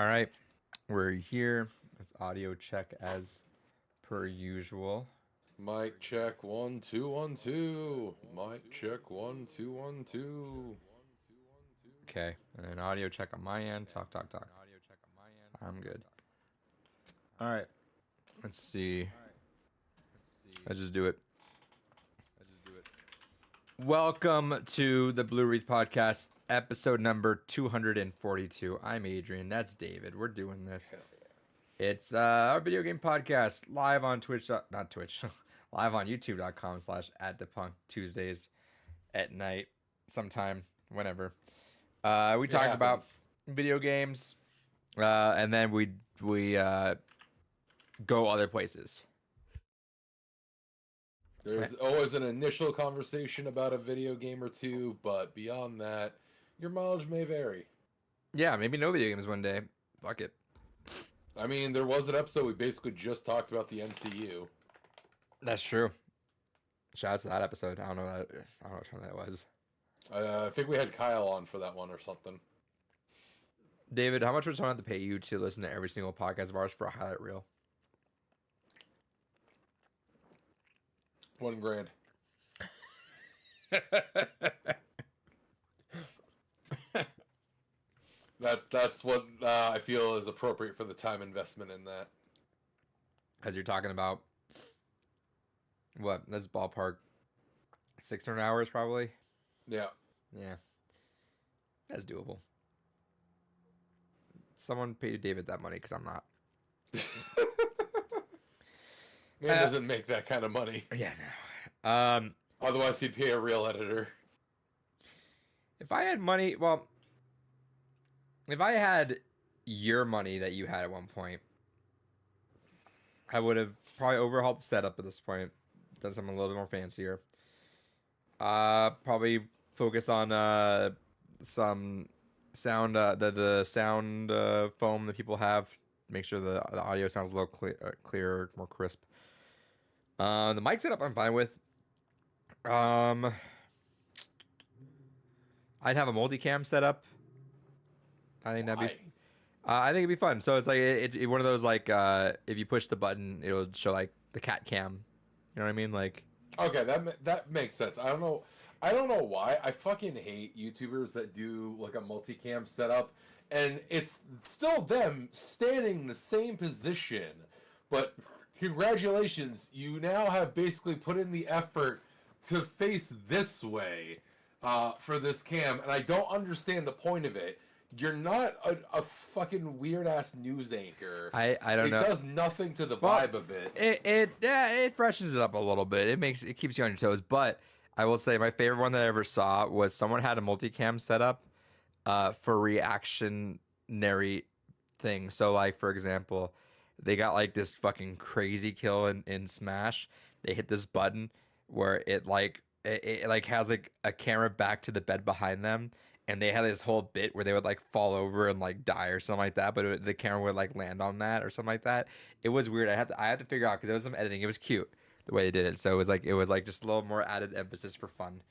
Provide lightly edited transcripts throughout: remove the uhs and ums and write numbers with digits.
All right, we're here. It's audio check as per usual. Mic check 1 2 1 2. Mic check 1 2 1 2. Okay, and then audio check on my end. Talk, talk, talk. I'm good. All right, let's see. Let's just do it. Welcome to the Blue Wreath Podcast, episode number 242. I'm Adrian. That's David. We're doing this. It's our video game podcast live on Twitch, not Twitch, live on youtube.com/@depunk Tuesdays at night, sometime, whenever. We talk about video games, and then we go other places. There's always an initial conversation about a video game or two, but beyond that, your mileage may vary. Yeah, maybe no video games one day. Fuck it. I mean, there was an episode we basically just talked about the MCU. That's true. Shout out to that episode. I don't know which one that was. I think we had Kyle on for that one or something. David, how much would someone have to pay you to listen to every single podcast of ours for a highlight reel? $1,000. That's what I feel is appropriate for the time investment in that. Because you're talking about what? That's ballpark 600 hours probably. Yeah. Yeah. That's doable. Someone paid David that money because I'm not. Man doesn't make that kind of money. Yeah, no. Otherwise, he'd pay a real editor. If I had money, well, if I had your money that you had at one point, I would have probably overhauled the setup at this point, done something a little bit more fancier. Probably focus on some sound, the sound foam that people have. Make sure the audio sounds a little clearer, more crisp. The mic setup I'm fine with. I'd have a multicam setup. I think that'd be. I think it'd be fun. So it's like it one of those like if you push the button, it'll show like the cat cam. You know what I mean? Like. Okay, that makes sense. I don't know why. I fucking hate YouTubers that do like a multicam setup, and it's still them standing in the same position, but congratulations, you now have basically put in the effort to face this way for this cam, and I don't understand the point of it. You're not a fucking weird ass news anchor. I don't know. It does nothing to the vibe of it. It freshens it up a little bit. It keeps you on your toes. But I will say my favorite one that I ever saw was someone had a multicam set up for reactionary things. So like for example, they got like this fucking crazy kill in Smash. They hit this button where it like has like a camera back to the bed behind them. And they had this whole bit where they would like fall over and like die or something like that, but the camera would like land on that or something like that. It was weird. I had to figure out because there was some editing. It was cute the way they did it. So it was like just a little more added emphasis for fun.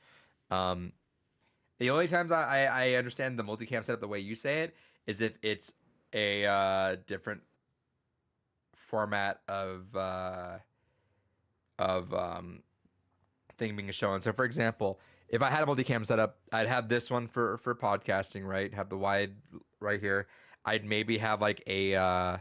The only times I understand the multicam setup the way you say it is if it's a different format of thing being shown. So for example, if I had a multicam setup, I'd have this one for podcasting, right? Have the wide right here. I'd maybe have like I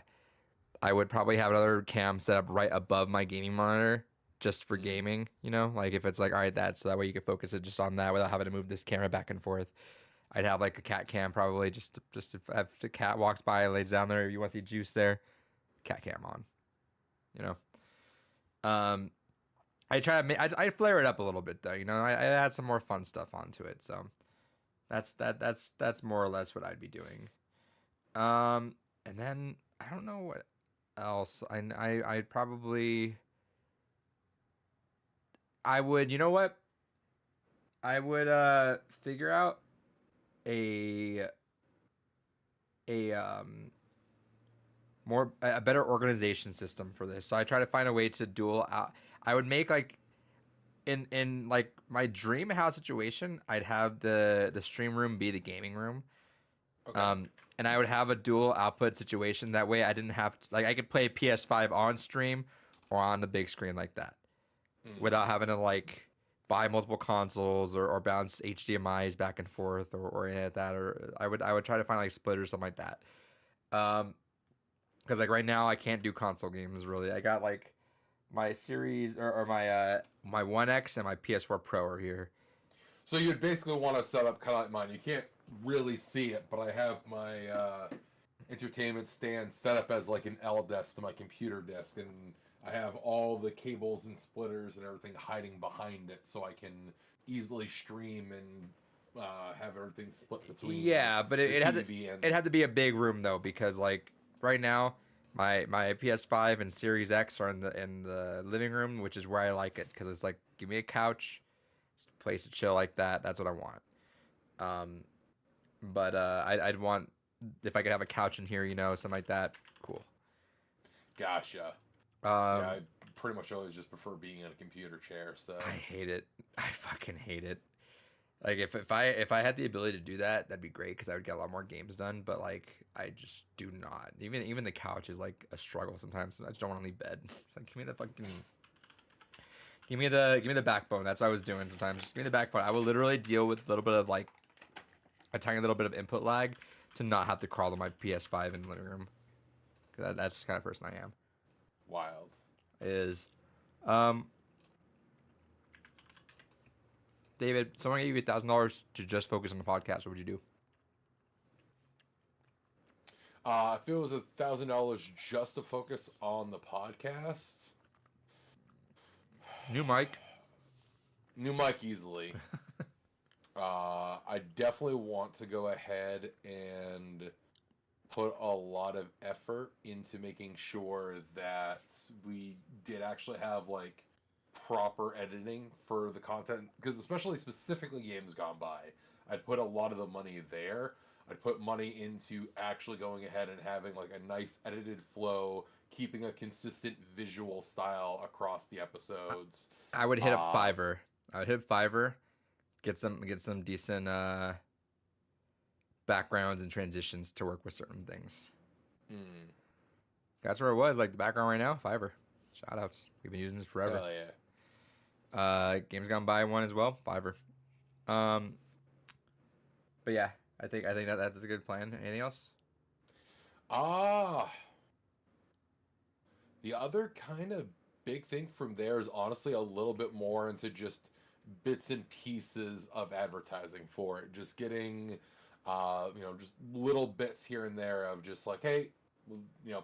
would probably have another cam set up right above my gaming monitor just for gaming, you know? Like if it's like, all right, so that way you can focus it just on that without having to move this camera back and forth. I'd have like a cat cam probably just if the cat walks by, lays down there, if you want to see juice there, cat cam on, you know? I try to I flare it up a little bit though, you know. I add some more fun stuff onto it, so that's more or less what I'd be doing. And then I don't know what else. I'd probably I would you know what I would figure out a a better organization system for this. So I try to find a way to dual out. I would make like in like my dream house situation, I'd have the stream room be the gaming room, Okay. And I would have a dual output situation. That way, I didn't have to, like I could play PS5 on stream or on the big screen like that Hmm. without having to like buy multiple consoles or bounce HDMI's back and forth or any of that. Or I would try to find like split or something like that. Um, because like right now I can't do console games really. I got like my series or my One X and my PS4 Pro are here. So you'd basically want to set up kind of like mine. You can't really see it, but I have my entertainment stand set up as like an L desk to my computer desk, and I have all the cables and splitters and everything hiding behind it, so I can easily stream and have everything split between Yeah, but the it had to TV and. it had to be a big room though because like right now my PS5 and Series X are in the living room, which is where I like it because it's like give me a couch, place to chill like that. That's what I want. Um, but I'd want if I could have a couch in here, something like that. Cool. Gotcha. See, Um, I pretty much always just prefer being in a computer chair. So I hate it. I fucking hate it. Like if I had the ability to do that, that'd be great because I would get a lot more games done. But like I just do not. Even the couch is like a struggle sometimes. I just don't want to leave bed. It's like give me the fucking give me the backbone. That's what I was doing sometimes. Just give me the backbone. I will literally deal with a little bit of like a tiny little bit of input lag to not have to crawl to my PS5 in the living room. Cause that's the kind of person I am. wild. Is um David, someone gave you $1,000 to just focus on the podcast. What would you do? If it was $1,000 just to focus on the podcast, New mic. new mic easily. I definitely want to go ahead and put a lot of effort into making sure that we did actually have like proper editing for the content, because especially specifically games gone by, I'd put a lot of the money there. I'd put money into actually going ahead and having like a nice edited flow, keeping a consistent visual style across the episodes. I would hit up uh Fiverr. I would hit Fiverr. Get some decent backgrounds and transitions to work with certain things. hmm, That's where it was. Like the background right now, Fiverr. Shout outs. We've been using this forever. hell yeah. Games Gone By one as well, Fiverr. Um, but yeah, I think that's a good plan. Anything else? ah The other kind of big thing from there is honestly a little bit more into just bits and pieces of advertising for it. Just getting, just little bits here and there of just like, hey,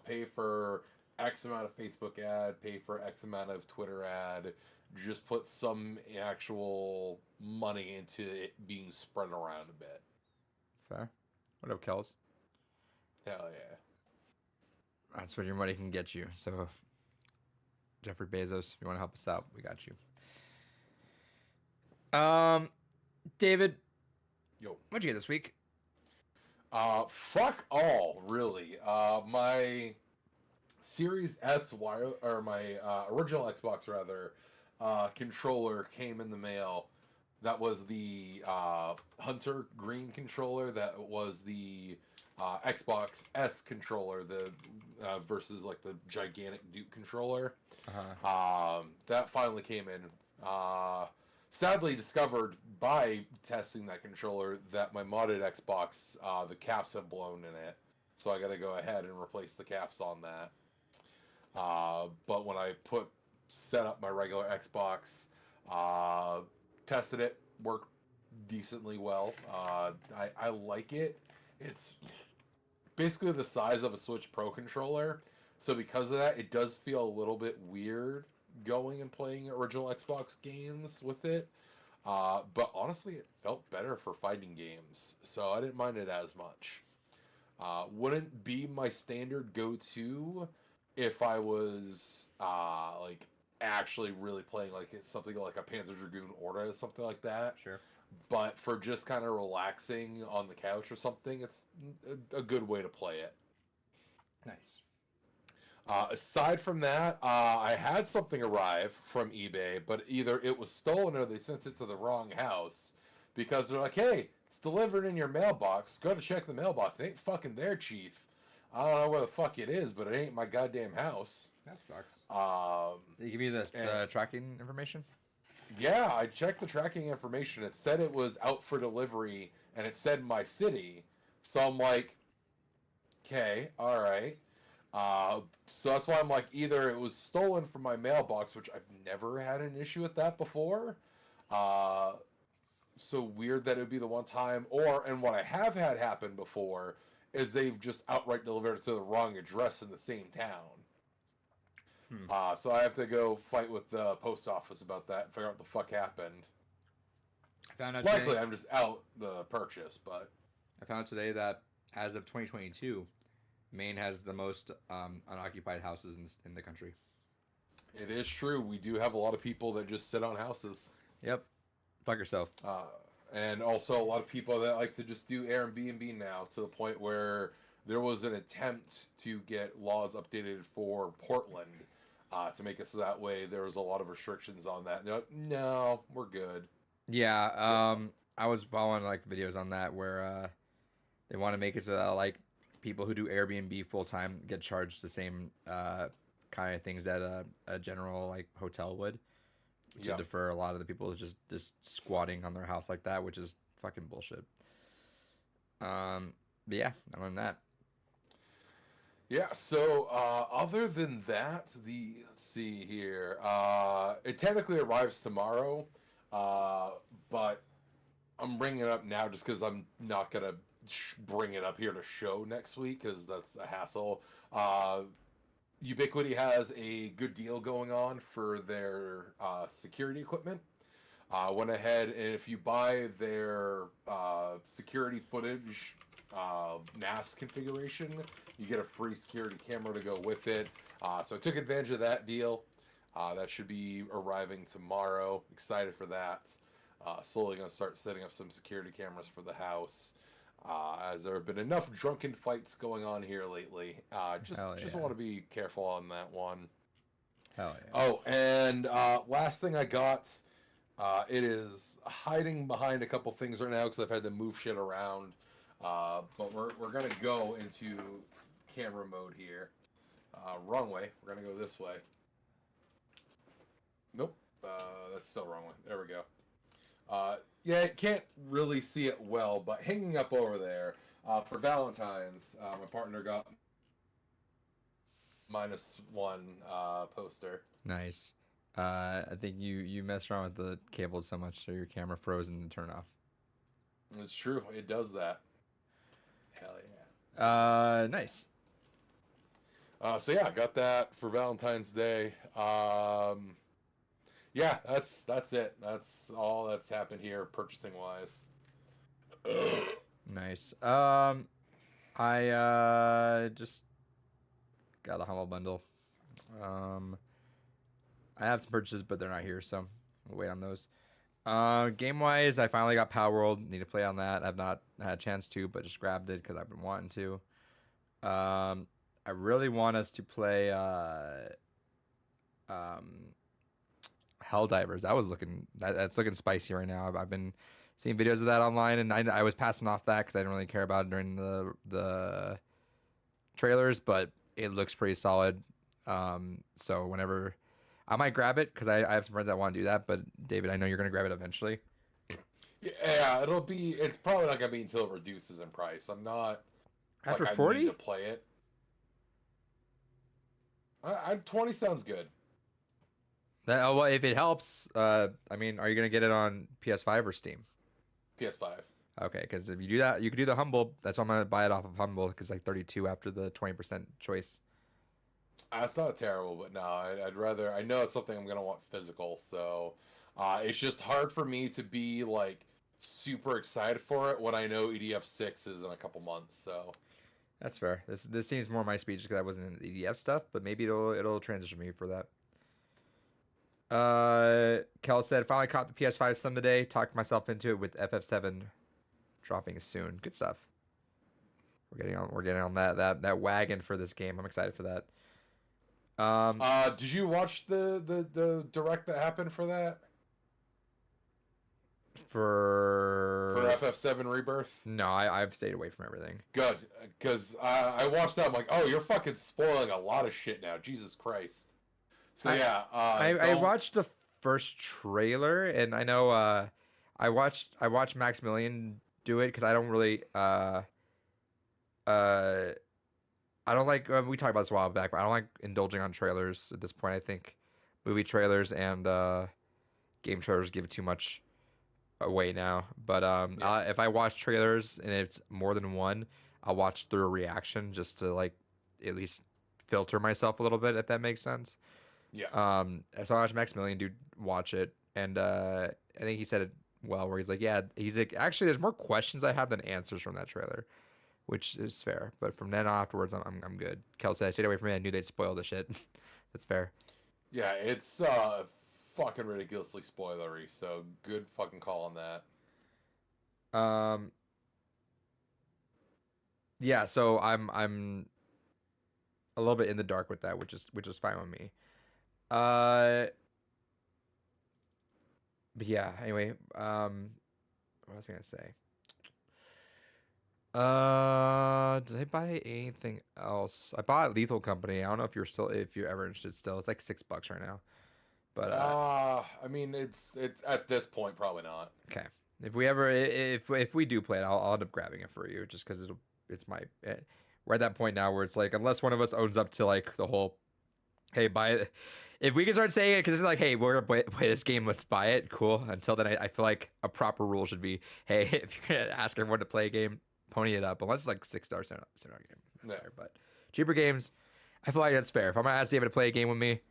pay for X amount of Facebook ad, pay for X amount of Twitter ad. Just put some actual money into it being spread around a bit. Fair. What up, Kels? Hell yeah. That's what your money can get you. So, Jeffrey Bezos, if you want to help us out, we got you. David, Yo. what'd you get this week? Fuck all, really. My Series S wire, or my original Xbox rather, controller came in the mail. That was the Hunter Green controller. That was the Xbox S controller. The versus like the gigantic Duke controller. That finally came in. Sadly discovered by testing that controller that my modded Xbox, the caps have blown in it. So I got to go ahead and replace the caps on that. But when I set up my regular Xbox, tested it, worked decently well. I like it. It's basically the size of a Switch Pro controller. So because of that, it does feel a little bit weird going and playing original Xbox games with it. But honestly, it felt better for fighting games. So I didn't mind it as much. Wouldn't be my standard go-to if I was like actually really playing like something like a Panzer Dragoon Orta, something like that. Sure. But for just kind of relaxing on the couch or something, it's a good way to play it. Nice. Aside from that, I had something arrive from eBay, but either it was stolen or they sent it to the wrong house because they're like, hey, It's delivered in your mailbox. Go to check the mailbox. It ain't fucking there, chief. I don't know where the fuck it is, but it ain't my goddamn house. That sucks. Did They give you the tracking information? Yeah, I checked the tracking information. It said it was out for delivery, and it said my city. So I'm like, okay, all right. So that's why I'm like, either it was stolen from my mailbox, which I've never had an issue with that before. So weird that it would be the one time, and what I have had happen before is they've just outright delivered it to the wrong address in the same town. So I have to go fight with the post office about that and figure out what the fuck happened. Likely, I'm just out the purchase, but I found out today that as of 2022, Maine has the most unoccupied houses in the country. it is true. We do have a lot of people that just sit on houses. Yep. Fuck yourself. And also a lot of people that like to just do Airbnb now, to the point where there was an attempt to get laws updated for Portland to make it so that way there was a lot of restrictions on that. They're like, no, we're good. Yeah, I was following like videos on that where they want to make it so that like people who do Airbnb full time get charged the same kind of things that a general like hotel would, to defer a lot of the people just squatting on their house like that, which is fucking bullshit. But yeah, other than that. Yeah, so other than that, let's see here. It technically arrives tomorrow, but I'm bringing it up now just because I'm not going to bring it up here to show next week, because that's a hassle. Ubiquiti has a good deal going on for their security equipment. Went ahead, and if you buy their security footage NAS configuration, you get a free security camera to go with it. So I took advantage of that deal. That should be arriving tomorrow. Excited for that. Slowly going to start setting up some security cameras for the house. As there have been enough drunken fights going on here lately. Just want to be careful on that one. Hell yeah. Oh, and last thing I got, it is hiding behind a couple things right now because I've had to move shit around. But we're gonna go into camera mode here. Wrong way. We're gonna go this way. Nope. That's still wrong way. There we go. Yeah, can't really see it well, but hanging up over there for Valentine's, my partner got -1 poster. Nice. I think you messed around with the cable so much so your camera froze and turned off. It's true. It does that. Hell yeah. Nice. So yeah, I got that for Valentine's Day. Yeah, that's it. That's all that's happened here, purchasing wise. Nice. I just got a Humble Bundle. I have some purchases, but they're not here, so we'll wait on those. Game wise, I finally got Power World. Need to play on that. I've not had a chance to, but just grabbed it because I've been wanting to. I really want us to play Helldivers. That's looking spicy right now. I've been seeing videos of that online, and I was passing off that because I didn't really care about it during the trailers, but it looks pretty solid. So whenever I might grab it because I have some friends that want to do that, but David, I know you're gonna grab it eventually. Yeah, it's probably not gonna be until it reduces in price. I'm not After like, 40 I need to play it. 20 sounds good. Well, if it helps, I mean, are you gonna get it on PS5 or Steam? PS5. Okay, because if you do that, you could do the Humble. That's why I'm gonna buy it off of Humble because like 32 after the 20% choice. That's not terrible, but no, I'd rather. I know it's something I'm gonna want physical, so it's just hard for me to be like super excited for it when I know EDF 6 is in a couple months. So that's fair. This seems more my speed just because I wasn't in the EDF stuff, but maybe it'll transition me for that. Kel said, finally caught the PS5 some today. Talked myself into it with FF7 dropping soon. Good stuff. We're getting on that wagon for this game. I'm excited for that. Did you watch the direct that happened for that? for For FF7 Rebirth? no, I've stayed away from everything. Good, because I watched that. I'm like, oh, you're fucking spoiling a lot of shit now. Jesus Christ. So I yeah, I don't. watched the first trailer, and I know I watched Maximilian do it because I don't really uh I don't like we talked about this a while back, but I don't like indulging on trailers at this point. I think movie trailers and game trailers give too much away now. But Yeah, if I watch trailers and it's more than one, I'll watch through a reaction just to like at least filter myself a little bit, if that makes sense. yeah, So I watched Maximilian dude watch it, and I think he said it well, where he's like, yeah, he's like, actually, there's more questions I have than answers from that trailer, which is fair. But from then on afterwards, I'm good. Kel said I stayed away from it. I knew they'd spoil the shit. That's fair. yeah. It's fucking ridiculously spoilery. So good fucking call on that. Um, yeah. So I'm a little bit in the dark with that, which is fine with me. Uh, but yeah. Anyway, what was I gonna say? Did I buy anything else? I bought Lethal Company. I don't know if you're ever interested still. It's like $6 right now. But I mean, it's at this point probably not. okay. If we ever if we do play it, I'll end up grabbing it for you just because it's my we're at that point now where it's like unless one of us owns up to like the whole hey buy it. If we can start saying it because it's like hey we're gonna play this game, let's buy it. Cool. Until then, I feel like a proper rule should be hey if you're gonna ask everyone to play a game, pony it up unless it's like $6 $7 game. That's Yeah. fair. But cheaper games, I feel like that's fair. If I'm gonna ask David to play a game with me,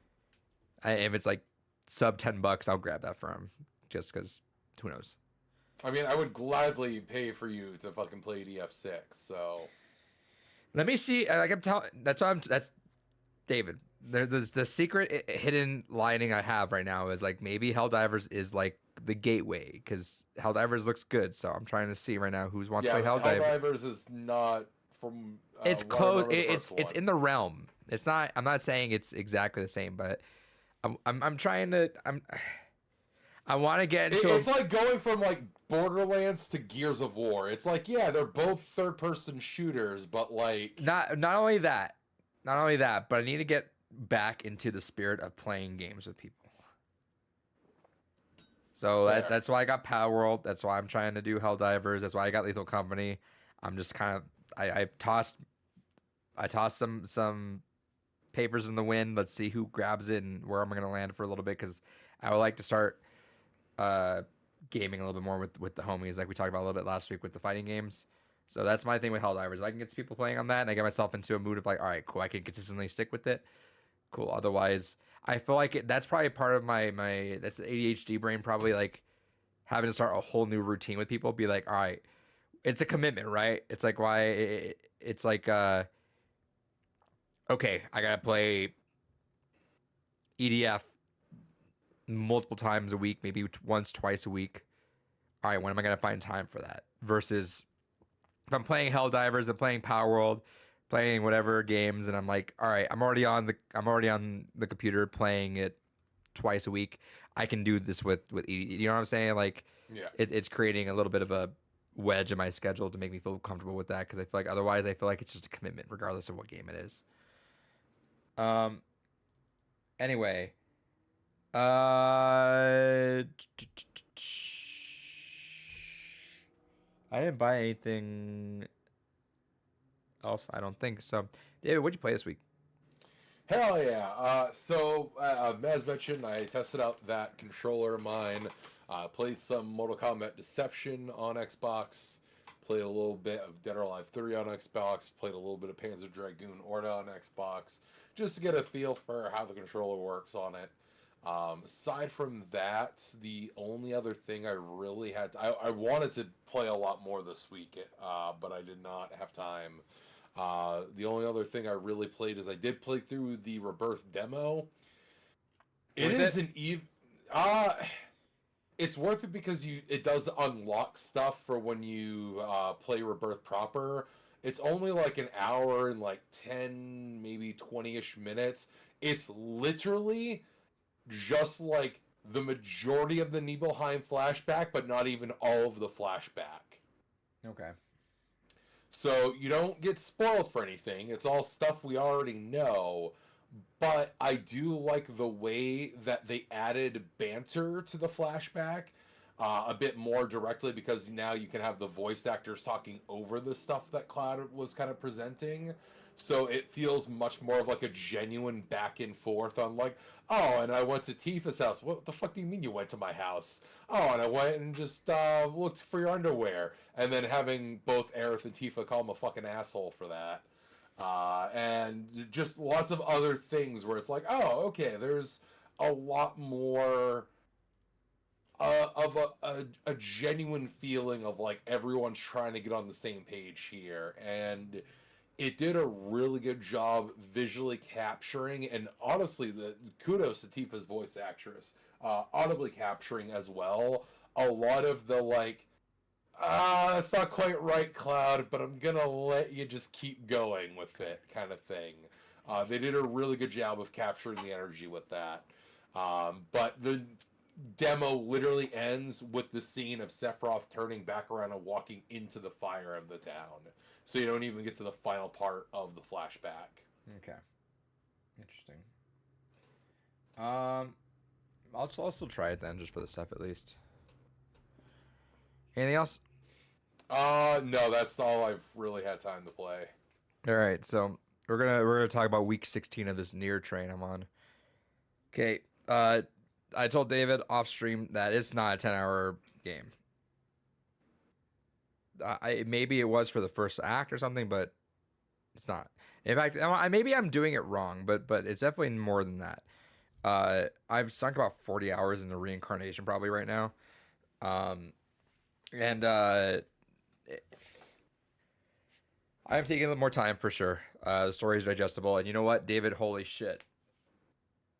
if it's like sub $10, I'll grab that for him just because who knows. I mean, I would gladly pay for you to fucking play DF6. So Let me see. Like I'm telling, that's why I'm. That's David. There's the secret hidden lining I have right now is like maybe Helldivers is like the gateway because Helldivers looks good. So I'm trying to see right now who's wants yeah, to play Helldivers. Helldivers is not from. It's what I close. remember the It's first in the realm. It's not. I'm not saying it's exactly the same, but I'm trying to. I want to get into. It's like going from like Borderlands to Gears of War. It's like yeah, they're both third-person shooters, but like not only that, but I need to get back into the spirit of playing games with people. So Fair. that's why I got Power World. That's why I'm trying to do Helldivers. That's why I got Lethal Company. I'm just kind of I tossed some papers in the wind. Let's see who grabs it and where am I going to land for a little bit because I would like to start gaming a little bit more with the homies, like we talked about a little bit last week with the fighting games. So that's my thing with Helldivers. I can get some people playing on that, and I get myself into a mood of like, all right, cool, I can consistently stick with it. Cool. Otherwise, I feel like that's probably part of my that's the ADHD brain probably like having to start a whole new routine with people. Be like, all right, it's a commitment, right? It's like why it's like okay, I gotta play EDF multiple times a week, maybe once, twice a week. All right, when am I gonna find time for that? Versus if I'm playing Helldivers, I'm playing Power World, playing whatever games, and I'm like, all right, I'm already on the computer playing it twice a week. I can do this with you know what I'm saying? Like, yeah. it's creating a little bit of a wedge in my schedule to make me feel comfortable with that because I feel like otherwise I feel like it's just a commitment regardless of what game it is. Anyway, I didn't buy anything else. I don't think so. David, what'd you play this week? Hell yeah. As mentioned, I tested out that controller of mine. Played some Mortal Kombat Deception on Xbox. Played a little bit of Dead or Alive 3 on Xbox. Played a little bit of Panzer Dragoon Orta on Xbox. Just to get a feel for how the controller works on it. Aside from that, the only other thing I really had... I wanted to play a lot more this week, but I did not have time. The only other thing I really played is I did play through the Rebirth demo. It's worth it because it does unlock stuff for when you play Rebirth proper. It's only like an hour and like 10, maybe 20-ish minutes. It's literally just like the majority of the Nibelheim flashback, but not even all of the flashback. Okay. So you don't get spoiled for anything. It's all stuff we already know. But I do like the way that they added banter to the flashback a bit more directly, because now you can have the voice actors talking over the stuff that Cloud was kind of presenting. So it feels much more of like a genuine back and forth on like, oh, and I went to Tifa's house. What the fuck do you mean you went to my house? Oh, and I went and just looked for your underwear. And then having both Aerith and Tifa call him a fucking asshole for that. And just lots of other things where it's like, oh, okay, there's a lot more of a genuine feeling of like everyone's trying to get on the same page here. And it did a really good job visually capturing, and honestly, the kudos to Tifa's voice actress, audibly capturing as well a lot of the like, that's not quite right, Cloud, but I'm gonna let you just keep going with it kind of thing. They did a really good job of capturing the energy with that. But the demo literally ends with the scene of Sephiroth turning back around and walking into the fire of the town. So you don't even get to the final part of the flashback. Okay. Interesting. I'll still try it then, just for the stuff at least. Anything else? No, that's all I've really had time to play. All right, so we're gonna talk about week 16 of this Nier train I'm on. Okay. I told David off stream that it's not a 10-hour game. Maybe it was for the first act or something, but it's not. In fact, maybe I'm doing it wrong, but it's definitely more than that. I've sunk about 40 hours into Reincarnation probably right now, and I'm taking a little more time for sure. The story is digestible, and you know what, David? Holy shit!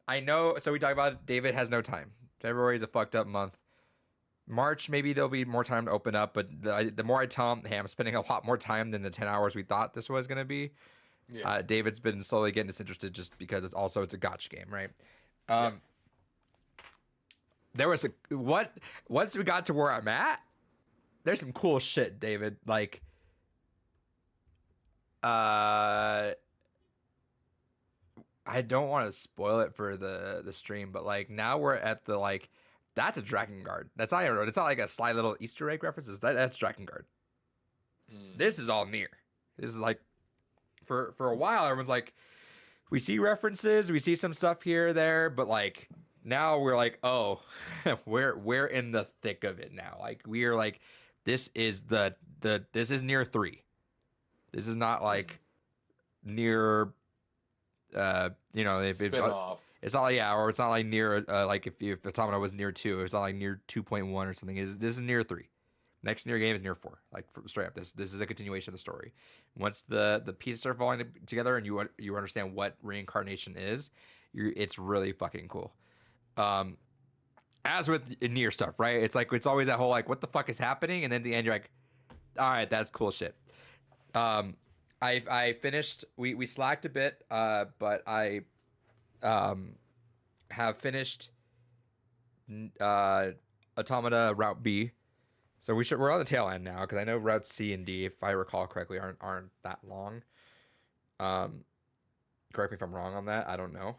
I know. So we talk about it, David has no time. February is a fucked up month. March, maybe there'll be more time to open up, but the more I tell him, hey, I'm spending a lot more time than the 10 hours we thought this was going to be. Yeah. David's been slowly getting disinterested just because it's a gotcha game, right? Yeah. There was once we got to where I'm at, there's some cool shit, David. Like, I don't want to spoil it for the stream, but like now we're at the like, that's a Drakengard. That's not even, it's not like a sly little Easter egg reference. That's Drakengard. This is all Nier. This is like, for a while everyone's like, we see references, we see some stuff here or there, but like now we're like, oh, we're in the thick of it now. Like we are like, this is this is Nier 3. This is not like Nier, if it's not like, yeah, or it's not like Nier, like if Automata was Nier 2, it's not like Nier 2.1 or something. This is Nier 3. Next Nier game is Nier 4. Like straight up, this is a continuation of the story. Once the pieces are falling together and you understand what reincarnation is, it's really fucking cool. As with Nier stuff, right? It's like, it's always that whole like, what the fuck is happening, and then at the end you're like, all right, that's cool shit. I finished. We slacked a bit, but I have finished Automata Route B. So we're on the tail end now, because I know Route C and D, if I recall correctly, aren't that long. Correct me if I'm wrong on that. I don't know.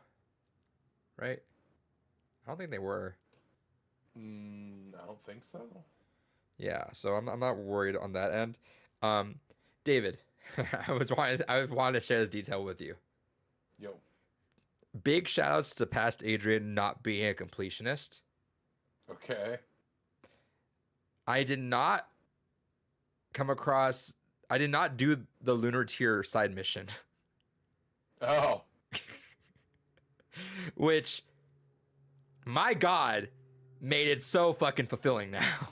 Right? I don't think they were. I don't think so. Yeah, so I'm not worried on that end. David, I wanted to share this detail with you. Yo. Big shout outs to past Adrian not being a completionist. Okay. I did not do the Lunar Tier side mission. Oh. Which, my God, made it so fucking fulfilling now.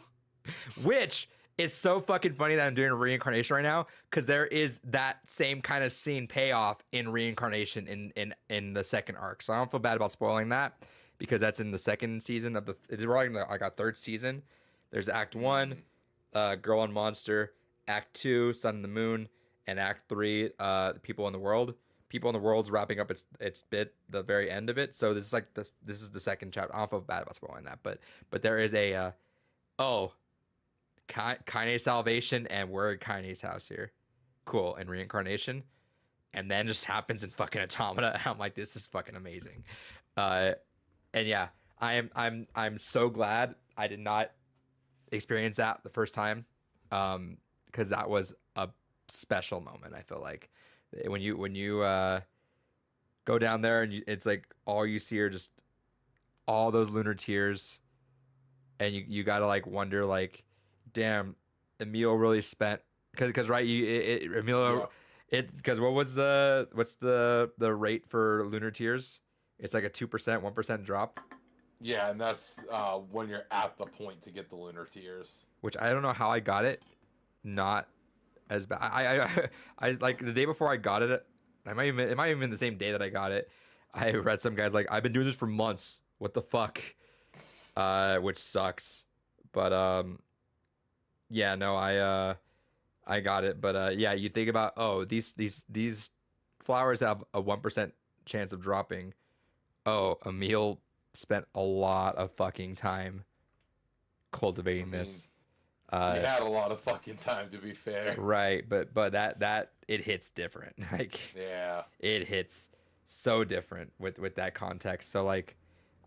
Which is so fucking funny that I'm doing Reincarnation right now, because there is that same kind of scene payoff in Reincarnation in the second arc. So I don't feel bad about spoiling that, because that's in the second season of we're like a third season. There's Act 1, Girl and Monster, Act 2, Sun and the Moon, and Act 3, People in the World. people in the world's wrapping up its bit, the very end of it. So this is like this is the second chapter. I don't feel bad about spoiling that, but there is a oh, Kaine salvation, and we're at Kaine's house here, cool, and reincarnation, and then just happens in fucking Automata. I'm like, this is fucking amazing, and yeah, I'm so glad I did not experience that the first time, because that was a special moment. I feel like when you go down there and it's like all you see are just all those lunar tears, and you gotta like wonder like, damn, Emil really spent because right Emilio it because what's the rate for lunar tears? It's like a 2%, 1% drop. Yeah, and that's when you're at the point to get the lunar tears. Which I don't know how I got it, not as bad. I like the day before I got it. It might even been the same day that I got it. I read some guys like, I've been doing this for months. What the fuck? Which sucks. But yeah, no, I got it. But yeah, you think about, oh, these flowers have a 1% chance of dropping. Oh, Emil spent a lot of fucking time cultivating this. He had a lot of fucking time, to be fair. Right, but that it hits different. Like, yeah, it hits so different with that context. So like,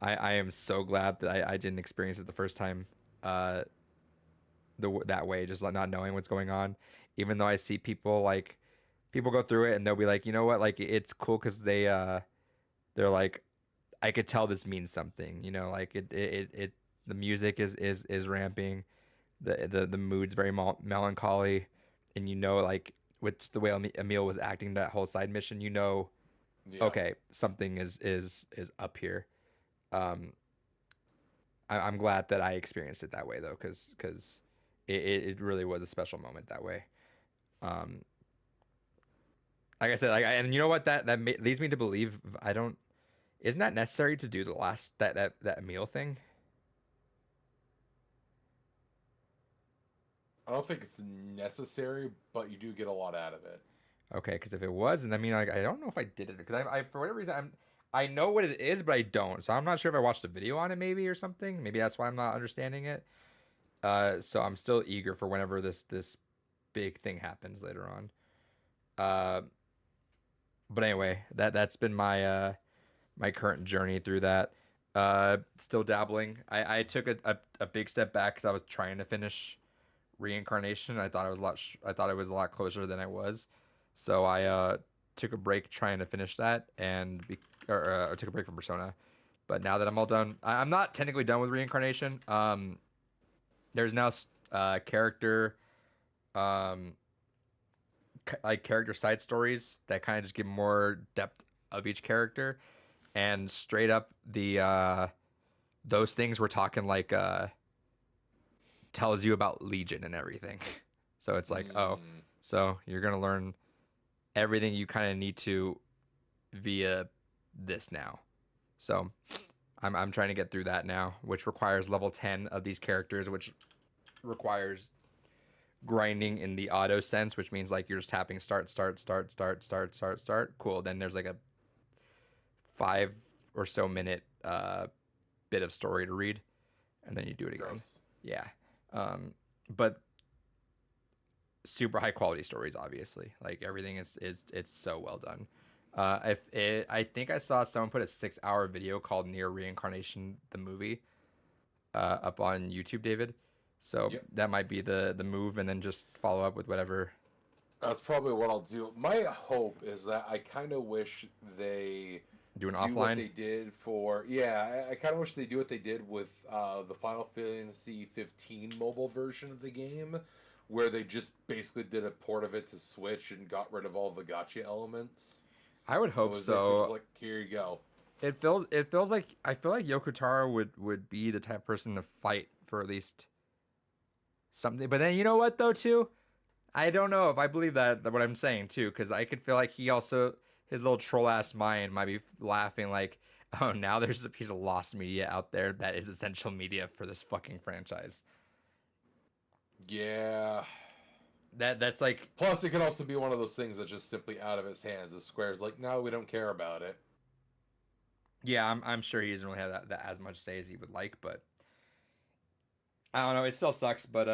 I am so glad that I didn't experience it the first time, that way, just like not knowing what's going on. Even though I see people go through it and they'll be like, you know what, like it's cool because they're like, I could tell this means something. You know, like it the music is ramping. The mood's very melancholy, and you know, like with the way Emil was acting that whole side mission, you know, okay, something is up here. I'm glad that I experienced it that way though, because it really was a special moment that way. Like I said, like and you know what, that leads me to believe isn't that necessary to do the last that Emil thing? I don't think it's necessary, but you do get a lot out of it. Okay, because if it was, and I mean, like, I don't know if I did it because I for whatever reason I know what it is, but I don't. So I'm not sure if I watched a video on it maybe or something. Maybe that's why I'm not understanding it. So I'm still eager for whenever this big thing happens later on. But anyway, that's been my my current journey through that. Still dabbling. I took a big step back because I was trying to finish Reincarnation. I thought it was a lot closer than I was, so I took a break trying to finish that, and I took a break from Persona. But now that I'm all done, I'm not technically done with Reincarnation. There's now character like character side stories that kind of just give more depth of each character, and straight up the those things we're talking like tells you about Legion and everything. So it's like, oh, so you're gonna learn everything you kind of need to via this now. So I'm trying to get through that now, which requires level 10 of these characters, which requires grinding in the auto sense, which means like you're just tapping start. Cool. Then there's like a 5 or so minute bit of story to read, and then you do it again. Gross. Yeah. But super high quality stories, obviously. Like everything is it's so well done. I think I saw someone put a 6-hour video called Near Reincarnation the movie up on YouTube, David. So that might be the move, and then just follow up with whatever. That's probably what I'll do. My hope is that I kind of wish they do offline. What they did for I kind of wish they do what they did with the Final Fantasy 15 mobile version of the game, where they just basically did a port of it to Switch and got rid of all the gacha elements. I would hope so. Like, here you go. It feels like I feel like Yoko Taro would be the type of person to fight for at least something. But then you know what though too, I don't know if I believe that what I'm saying too, because I could feel like he also, his little troll ass mind might be laughing like, oh, now there's a piece of lost media out there that is essential media for this fucking franchise. Yeah. That's like Plus, it could also be one of those things that's just simply out of his hands. If Square's like, no, we don't care about it. yeah. I'm sure he doesn't really have that as much say as he would like, but I don't know. It still sucks, but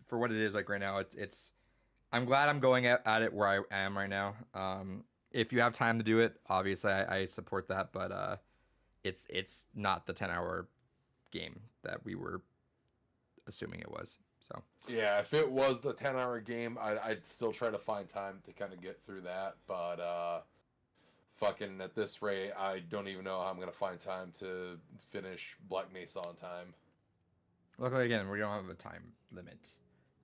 for what it is, like right now, it's. I'm glad I'm going at it where I am right now. If you have time to do it, obviously I support that, but it's not the 10-hour game that we were assuming it was. So Yeah, if it was the 10-hour game, I'd still try to find time to kind of get through that. But fucking at this rate, I don't even know how I'm gonna find time to finish Black Mesa on time. luckily, again, we don't have a time limit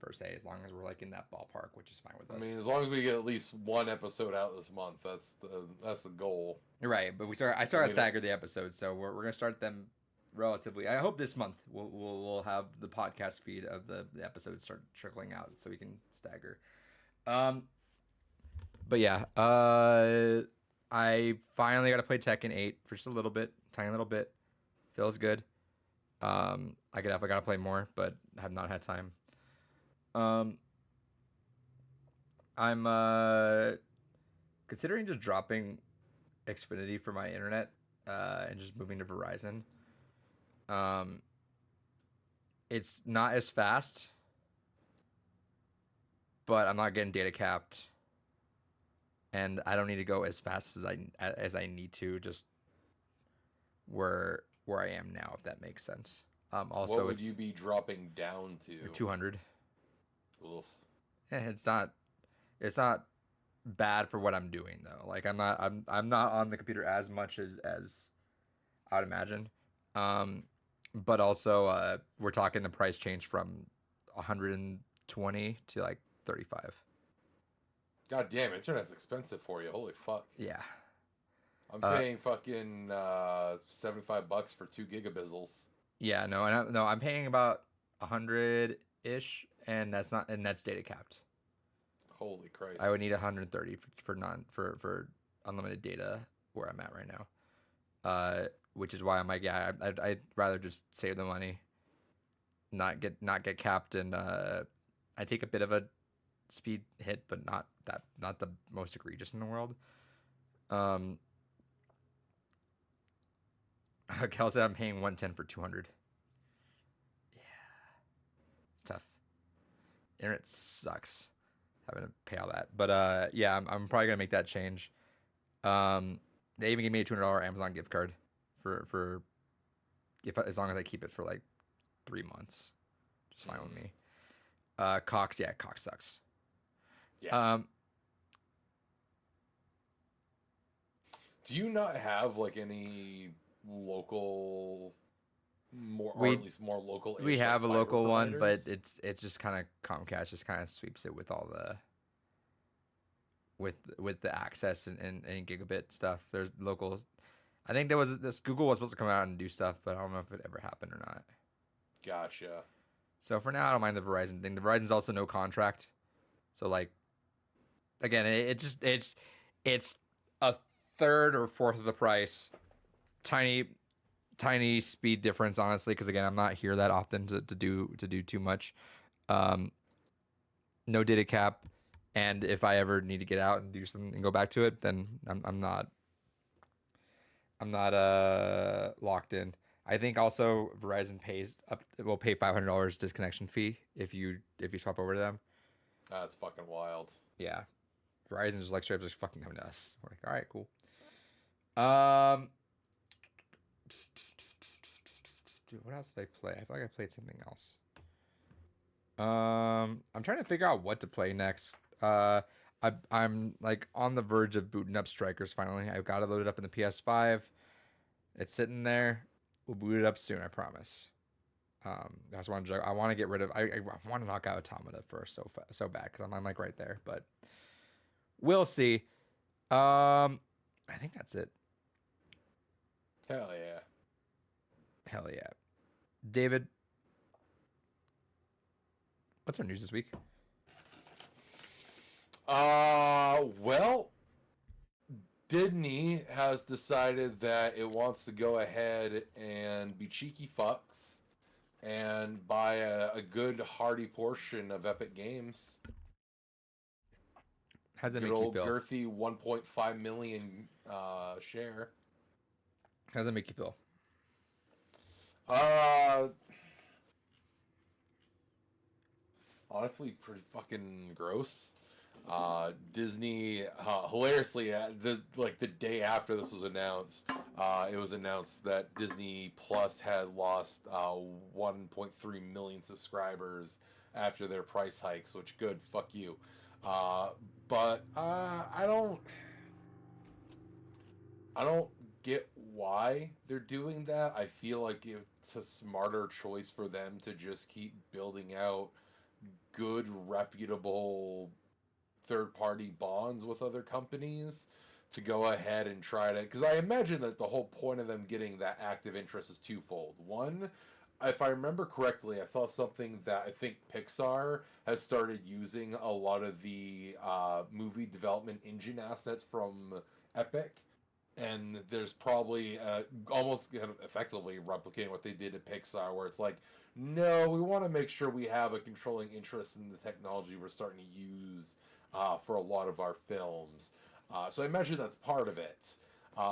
per se, as long as we're like in that ballpark, which is fine with us. I mean, as long as we get at least one episode out this month, that's the goal. Right, but I started to stagger the episodes, so we're gonna start them relatively. I hope this month we'll have the podcast feed of the episodes start trickling out, so we can stagger. But yeah, I finally got to play Tekken 8 for just a little bit, tiny little bit. Feels good. I definitely got to play more, but have not had time. I'm considering just dropping Xfinity for my internet and just moving to Verizon. It's not as fast, but I'm not getting data capped, and I don't need to go as fast as I need to. Just where I am now, if that makes sense. Also, what would you be dropping down to? 200. Oof. It's not bad for what I'm doing though. Like I'm not on the computer as much as I would imagine. But also we're talking the price change from 120 to like 35. God damn, internet's expensive for you. Holy fuck. Yeah. I'm paying fucking $75 for 2 gigabizzles. Yeah, no, I'm paying about 100-ish, and that's data capped. Holy Christ. I would need 130 for unlimited data where I'm at right now. Which is why I'm like, yeah, I'd rather just save the money, not get capped, and I take a bit of a speed hit, but not the most egregious in the world. Kel said I'm paying 110 for 200. Yeah, it's tough. Internet sucks having to pay all that, but yeah, I'm probably gonna make that change. They even gave me a $200 Amazon gift card for as long as I keep it for like 3 months, just fine with me. Cox sucks. Yeah. Do you not have like any local or at least more local? We have a local one, but providers? it's just kind of Comcast just kind of sweeps it with all the with the access and gigabit stuff. There's locals. I think Google was supposed to come out and do stuff, but I don't know if it ever happened or not. Gotcha. So for now, I don't mind the Verizon thing. The Verizon's also no contract, so like, again, it's a third or fourth of the price. Tiny speed difference, honestly, because again, I'm not here that often to do too much. No data cap, and if I ever need to get out and do something and go back to it, then I'm not locked in. I think also Verizon will pay $500 disconnection fee if you swap over to them. That's fucking wild. Yeah, Verizon just like straight up just fucking coming to us. We're like, all right, cool. Dude, what else did I play? I feel like I played something else. I'm trying to figure out what to play next. I'm like on the verge of booting up Strikers finally. I've got it loaded up in the PS5. It's sitting there. We'll boot it up soon, I promise. I just want to. I want to get rid of. I want to knock out Automata first, so bad because I'm like right there, but we'll see. I think that's it. Hell yeah. Hell yeah, David. What's our news this week? Well, Disney has decided that it wants to go ahead and be cheeky fucks and buy a good hearty portion of Epic Games. How's that Good make you old feel? girthy 1.5 million share. How's that make you feel? Uh, Honestly, pretty fucking gross. Disney, hilariously, the day after this was announced, it was announced that Disney Plus had lost 1.3 million subscribers after their price hikes. Which good, fuck you. Uh, but I don't get why they're doing that. I feel like it's a smarter choice for them to just keep building out good, reputable third party bonds with other companies to go ahead and try to. Because I imagine that the whole point of them getting that active interest is twofold. One, if I remember correctly, I saw something that I think Pixar has started using a lot of the movie development engine assets from Epic, and there's probably almost kind of effectively replicating what they did at Pixar, where it's like, no, we want to make sure we have a controlling interest in the technology we're starting to use for a lot of our films. So I imagine that's part of it.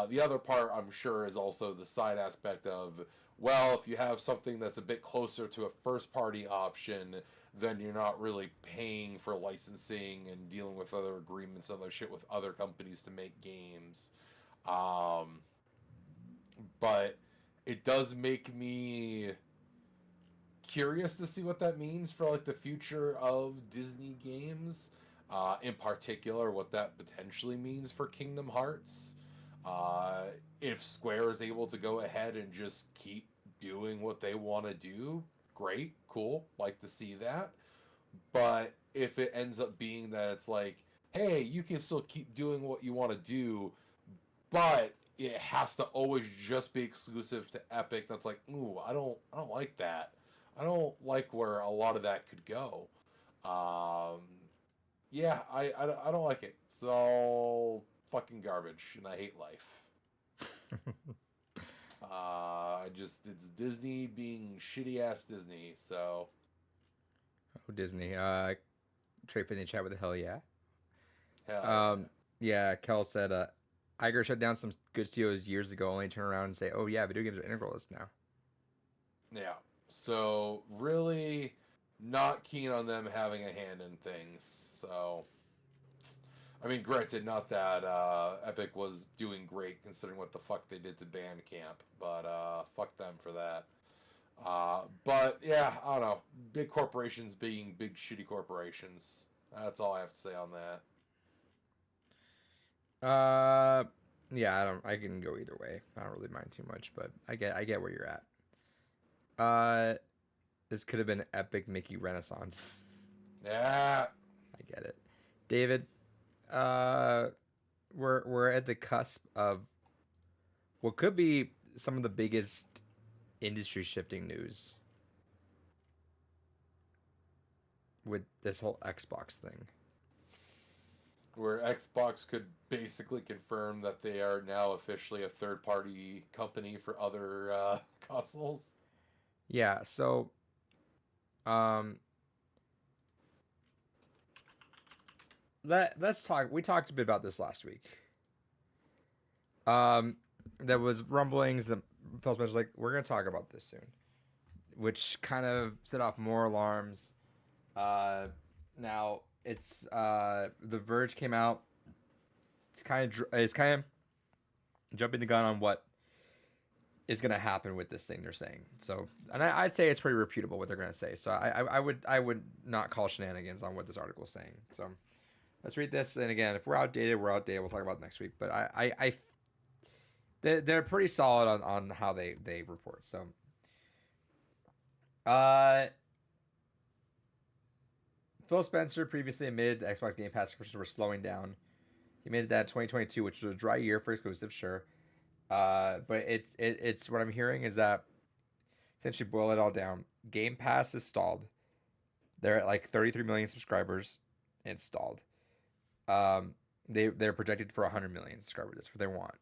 The other part, I'm sure, is also the side aspect of, well, if you have something that's a bit closer to a first party option, then you're not really paying for licensing and dealing with other agreements and other shit with other companies to make games. Um, but it does make me curious to see what that means for like the future of Disney games. In particular, what that potentially means for Kingdom Hearts. Uh, if Square is able to go ahead and just keep doing what they want to do, great, cool, like to see that. But if it ends up being that it's like, hey, you can still keep doing what you want to do, but it has to always just be exclusive to Epic. That's like, ooh, I don't like that. I don't like where a lot of that could go. Um, yeah, I don't like it. It's all fucking garbage, and I hate life. It's Disney being shitty ass Disney. So Oh, Disney. Trade for the chat with the hell yeah. hell Um, yeah, Kel said, Iger shut down some good studios years ago, only turn around and say, oh, yeah, video games are integral to this now. yeah, yeah. So really, not keen on them having a hand in things. So I mean, granted, not that Epic was doing great considering what the fuck they did to Bandcamp, but fuck them for that. But yeah, I don't know. Big corporations being big shitty corporations. That's all I have to say on that. Uh, yeah, I can go either way. I don't really mind too much, but I get where you're at. Uh, this could have been epic Mickey Renaissance. Yeah. I get it. David, we're at the cusp of what could be some of the biggest industry shifting news with this whole Xbox thing. Where Xbox could basically confirm that they are now officially a third party company for other consoles. Yeah, so um let's talk. We talked a bit about this last week. Um, there was rumblings that Phil Spencer's like, we're gonna talk about this soon, which kind of set off more alarms. Now it's The Verge came out. It's kind of jumping the gun on what is gonna happen with this thing they're saying. So, and I'd say it's pretty reputable what they're gonna say. So I would not call shenanigans on what this article is saying. So let's read this. And again, if we're outdated, we're outdated. We'll talk about it next week. But they're pretty solid on how they report. So, Phil Spencer previously admitted Xbox Game Pass subscriptions were slowing down. He admitted that in 2022, which was a dry year for exclusives, sure. But it's what I'm hearing is that essentially boil it all down. Game Pass is stalled. They're at like 33 million subscribers installed. They're projected for 100 million subscribers. That's what they want.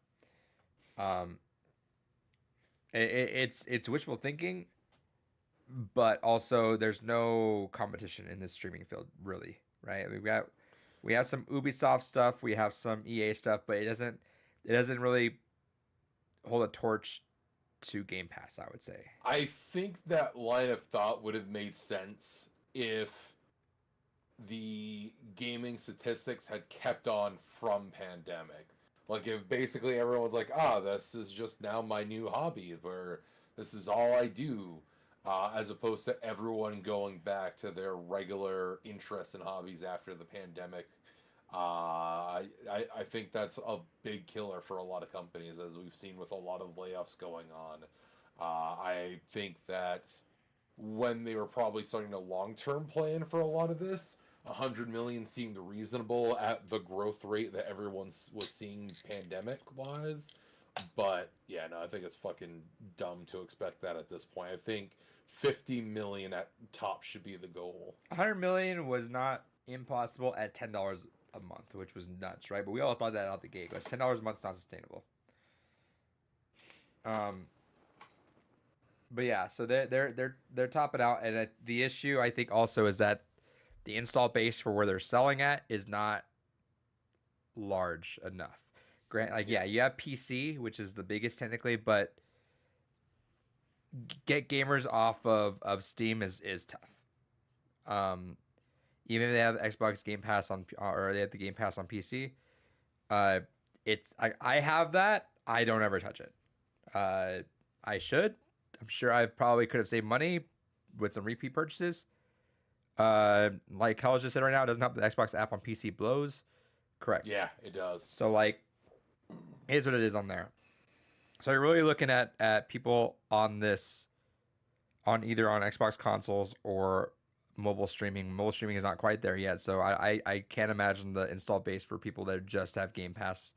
It's wishful thinking, but also there's no competition in this streaming field, really, right? We've got We have some Ubisoft stuff, we have some EA stuff, but it doesn't really hold a torch to Game Pass, I would say. I think that line of thought would have made sense if the gaming statistics had kept on from pandemic. Like if basically everyone's like, this is just now my new hobby, where this is all I do, as opposed to everyone going back to their regular interests and hobbies after the pandemic. I think that's a big killer for a lot of companies, as we've seen with a lot of layoffs going on. I think that when they were probably starting a long-term plan for a lot of this, 100 million seemed reasonable at the growth rate that everyone was seeing pandemic-wise. But yeah, no, I think it's fucking dumb to expect that at this point. I think 50 million at top should be the goal. 100 million was not impossible at $10 a month, which was nuts, right? But we all thought that out the gate. Like $10 a month is not sustainable. But yeah, so they're topping out, and the issue I think also is that the install base for where they're selling at is not large enough. Grant, like yeah, you have PC, which is the biggest technically, but get gamers off of Steam is tough. Even if they have Xbox Game Pass on, or they have the Game Pass on PC, it's I have that. I don't ever touch it. I should. I'm sure I probably could have saved money with some repeat purchases. Like College just said right now, it doesn't have the Xbox app on PC blows. Correct. Yeah, it does. So like, it is what it is on there. So you're really looking at people on this, on either on Xbox consoles or mobile streaming. Mobile streaming is not quite there yet, so I can't imagine the install base for people that just have Game Pass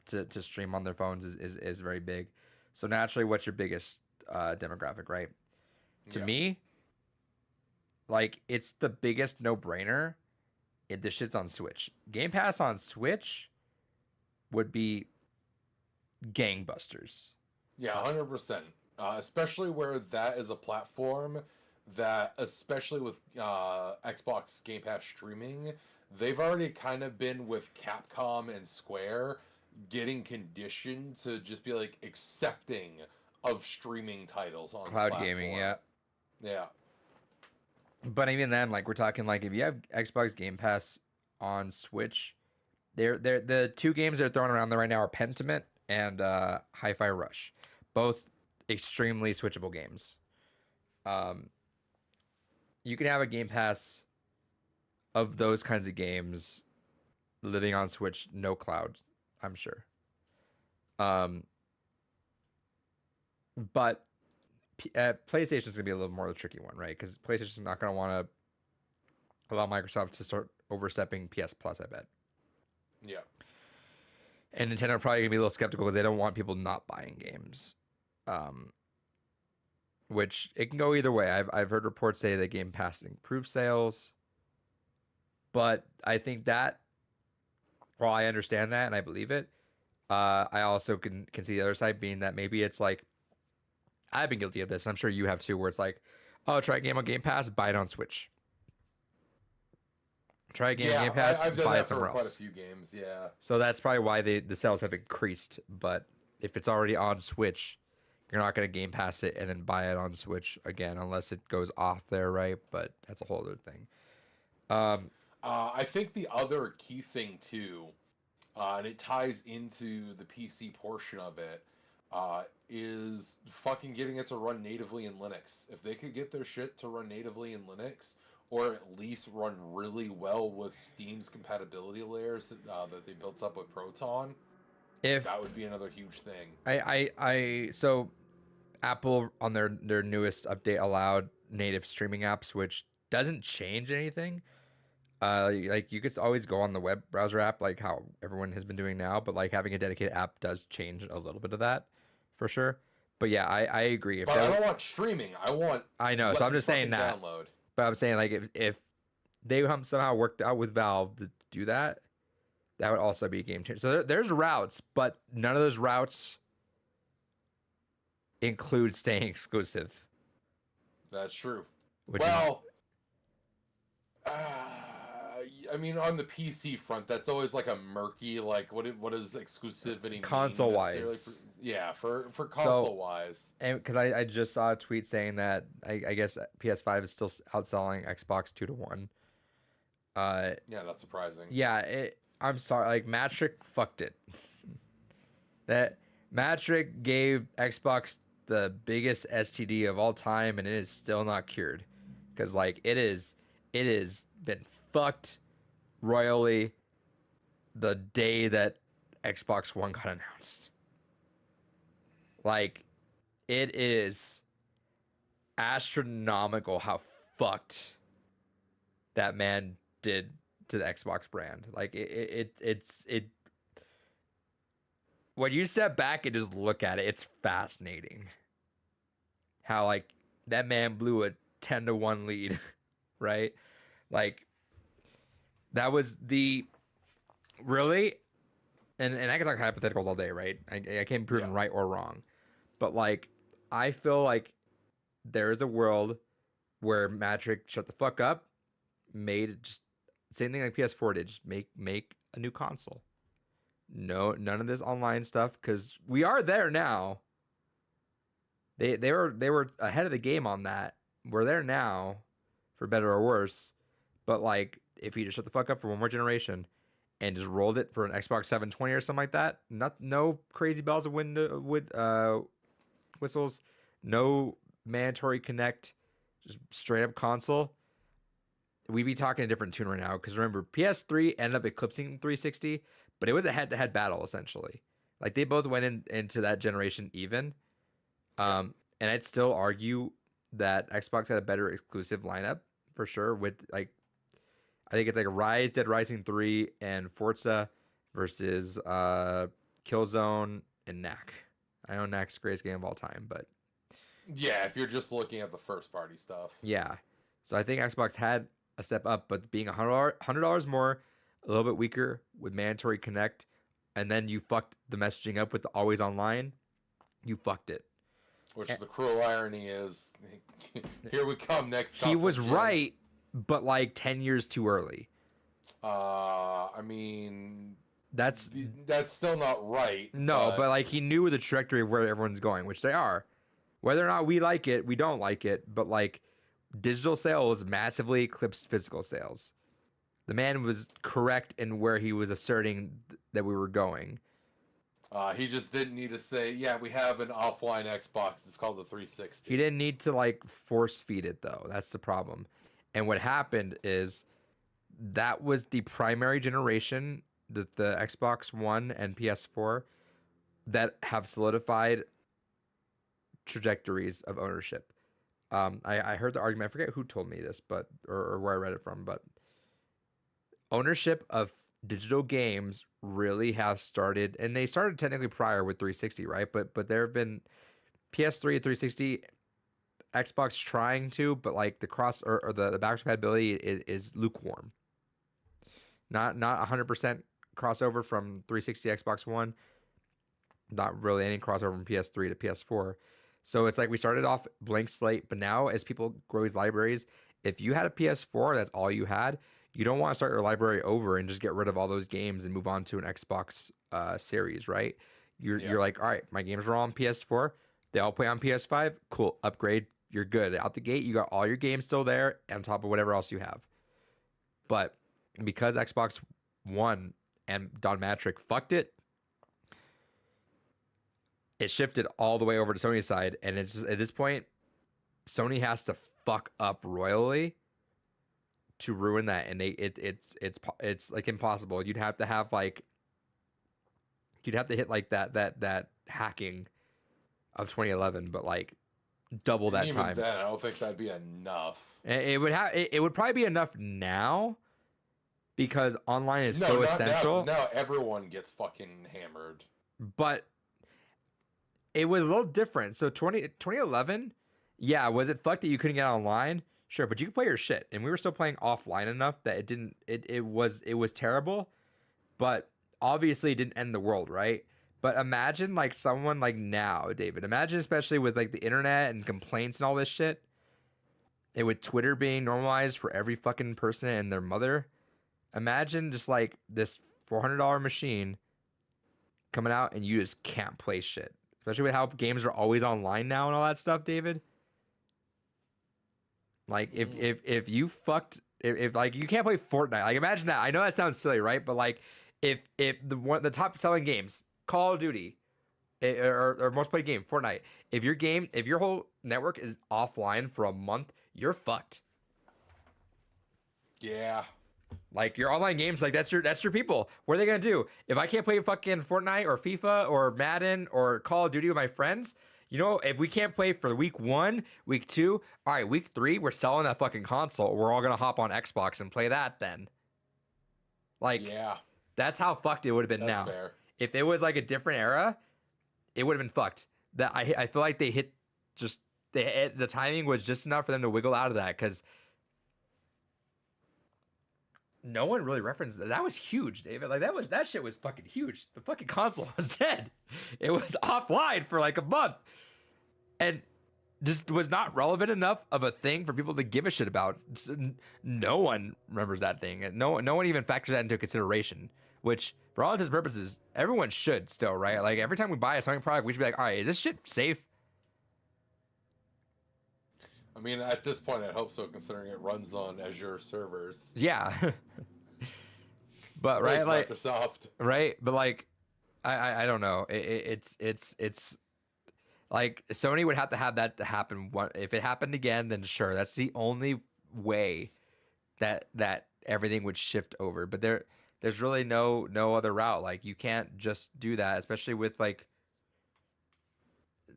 to stream on their phones is very big. So naturally, what's your biggest demographic, right? To me, like it's the biggest no-brainer if the shit's on Switch. Game Pass on Switch would be gangbusters. Yeah, 100%. Especially where that is a platform that, especially with Xbox Game Pass streaming, they've already kind of been with Capcom and Square getting conditioned to just be like accepting of streaming titles on Cloud the platform. gaming, yeah. Yeah. But even then, like we're talking like if you have Xbox Game Pass on Switch, they're the two games they're throwing around there right now are Pentiment and Hi-Fi Rush, both extremely switchable games. You can have a Game Pass of those kinds of games living on Switch, no cloud, I'm sure. But PlayStation's gonna be a little more of a tricky one, right? Because PlayStation's not gonna want to allow Microsoft to start overstepping PS Plus, I bet. Yeah. And Nintendo probably gonna be a little skeptical because they don't want people not buying games. Which it can go either way. I've heard reports say that Game Pass improves sales, but I think that while I understand that and I believe it, I also can see the other side being that maybe it's like I've been guilty of this. I'm sure you have too, where it's like, oh, try a game on Game Pass, buy it on Switch. Try a game on Game Pass, I've done buy that it somewhere for quite else. a few games, yeah. So that's probably why the sales have increased. But if it's already on Switch, you're not going to Game Pass it and then buy it on Switch again, unless it goes off there, right? But that's a whole other thing. I think the other key thing too, and it ties into the PC portion of it, is fucking getting it to run natively in Linux. If they could get their shit to run natively in Linux, or at least run really well with Steam's compatibility layers that they built up with Proton, that would be another huge thing. So Apple on their newest update allowed native streaming apps, which doesn't change anything. Like you could always go on the web browser app, like how everyone has been doing now, but like having a dedicated app does change a little bit of that, for sure. But yeah, I agree. But I don't want streaming. I know. So I'm just saying that. Download. But I'm saying like if they somehow worked out with Valve to do that, that would also be a game changer. So there's routes, but none of those routes include staying exclusive. That's true. I mean, on the PC front, that's always like a murky, like what does exclusivity mean Console necessarily wise. for So, console wise. and because I just saw a tweet saying that I guess PS5 is still outselling Xbox 2-1. Yeah, that's surprising. Yeah, I'm sorry, like Matrick fucked it. That Matrick gave Xbox the biggest STD of all time, and it is still not cured, because like it is been fucked royally the day that Xbox One got announced. Like, it is astronomical how fucked that man did to the Xbox brand. Like it's when you step back and just look at it, it's fascinating how like that man blew a 10-1 lead, right? Like that was the really, and I can talk hypotheticals all day, right? I can't be proven right or wrong, but like I feel like there is a world where Matrick shut the fuck up, made just same thing like PS4 did, just make a new console. No, none of this online stuff, because we are there now. They were ahead of the game on that. We're there now, for better or worse. But like, if you just shut the fuck up for one more generation and just rolled it for an Xbox 720 or something like that, no crazy bells and whistles, no mandatory connect, just straight up console, we'd be talking a different tune right now. Because remember, PS3 ended up eclipsing 360, but it was a head-to-head battle essentially. Like they both went into that generation even. And I'd still argue that Xbox had a better exclusive lineup for sure. With like, I think it's like Rise, Dead Rising 3, and Forza versus Killzone and Knack. I know Knack's the greatest game of all time, but yeah, if you're just looking at the first party stuff. Yeah, so I think Xbox had a step up, but being $100 more, a little bit weaker with mandatory connect, and then you fucked the messaging up with the always online. You fucked it. Which the cruel irony is, here we come next. He was right, but like 10 years too early. I mean, that's still not right. No, but like he knew the trajectory of where everyone's going, which they are. Whether or not we like it, we don't like it, but like digital sales massively eclipsed physical sales. The man was correct in where he was asserting that we were going. He just didn't need to say, yeah, we have an offline Xbox. It's called the 360. He didn't need to like force feed it though. That's the problem. And what happened is that was the primary generation, the Xbox One and PS4, that have solidified trajectories of ownership. I heard the argument. I forget who told me this, but or where I read it from, but ownership of digital games really have started, and they started technically prior with 360, right? But there have been PS3, 360, Xbox trying to, but like the cross or the backwards compatibility is lukewarm. Not 100% crossover from 360 Xbox One. Not really any crossover from PS3 to PS4. So it's like we started off blank slate, but now as people grow these libraries, if you had a PS4, that's all you had. You don't want to start your library over and just get rid of all those games and move on to an Xbox series, right? You're like, all right, my games are all on PS4. They all play on PS5. Cool, upgrade. You're good. Out the gate, you got all your games still there on top of whatever else you have. But because Xbox One and Don Matrick fucked it, it shifted all the way over to Sony's side, and it's just, at this point, Sony has to fuck up royally to ruin that, and it's like impossible. You'd have to hit like that hacking of 2011, but like double that time. Even then, I don't think that'd be enough. It would probably be enough now because online is so essential. Now everyone gets fucking hammered. But it was a little different. So 2011, yeah, was it fucked that you couldn't get online? Sure, but you could play your shit, and we were still playing offline enough that it was terrible, but obviously it didn't end the world, right? But imagine like someone like now, David. Imagine especially with like the internet and complaints and all this shit, and with Twitter being normalized for every fucking person and their mother. Imagine just like this $400 machine coming out and you just can't play shit. Especially with how games are always online now and all that stuff, David. Like if you fucked if like you can't play Fortnite, like imagine that. I know that sounds silly, right? But like if the top selling games, Call of Duty, or most played game, Fortnite, if your whole network is offline for a month, you're fucked. Yeah. Like your online games, like that's your people. What are they gonna do if I can't play fucking Fortnite or FIFA or Madden or Call of Duty with my friends? You know, if we can't play for week 1, week 2, all right, week 3, we're selling that fucking console. We're all gonna hop on Xbox and play that then. Like, Yeah. that's how fucked it would have been That's now. fair. If it was like a different era, it would have been fucked. That I feel like they hit just the timing was just enough for them to wiggle out of that because no one really referenced that. That was huge, David. Like that shit was fucking huge. The fucking console was dead. It was offline for like a month, and just was not relevant enough of a thing for people to give a shit about. No one remembers that thing. No one even factors that into consideration. Which, for all intents and purposes, everyone should still, right? Like every time we buy a Sony product, we should be like, all right, is this shit safe? I mean, at this point, I hope so, considering it runs on Azure servers. Yeah. But right, Thanks, like Microsoft. right, but like I don't know. It's like Sony would have to have that to happen. If it happened again, then sure, that's the only way that everything would shift over. But there's really no other route. Like you can't just do that, especially with like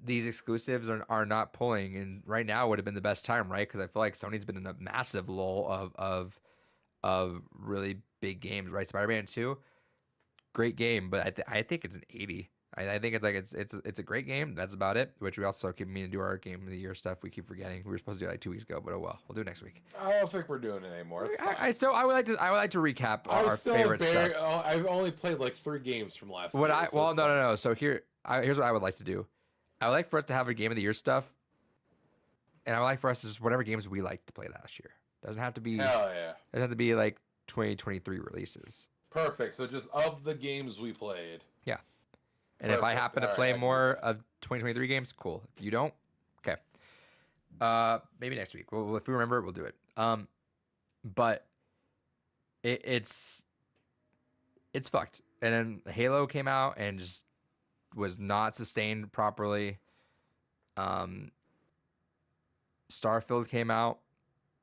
these exclusives are not pulling. And right now would have been the best time, right? Because I feel like Sony's been in a massive lull of really big games, right? Spider-Man 2, great game, but I think it's an 80. I think it's like it's a great game. That's about it. Which we also keep meaning to do our game of the year stuff. We keep forgetting. We were supposed to do it like 2 weeks ago, but oh well, we'll do it next week. I don't think we're doing it anymore. It's fine. I would like to recap our favorite stuff. I've only played like 3 games from last What year. I so well it's no fine. no no. So here's what I would like to do. I would like for us to have a game of the year stuff, and I would like for us to just whatever games we liked to play last year. Doesn't have to be Hell yeah. doesn't have to be like 2023 releases. Perfect. So just of the games we played. Yeah. And if I Perfect. happen to All right, play I can do more that. of 2023 games, cool. If you don't, okay. Maybe next week. Well, if we remember it, we'll do it. But it's fucked. And then Halo came out and just was not sustained properly. Starfield came out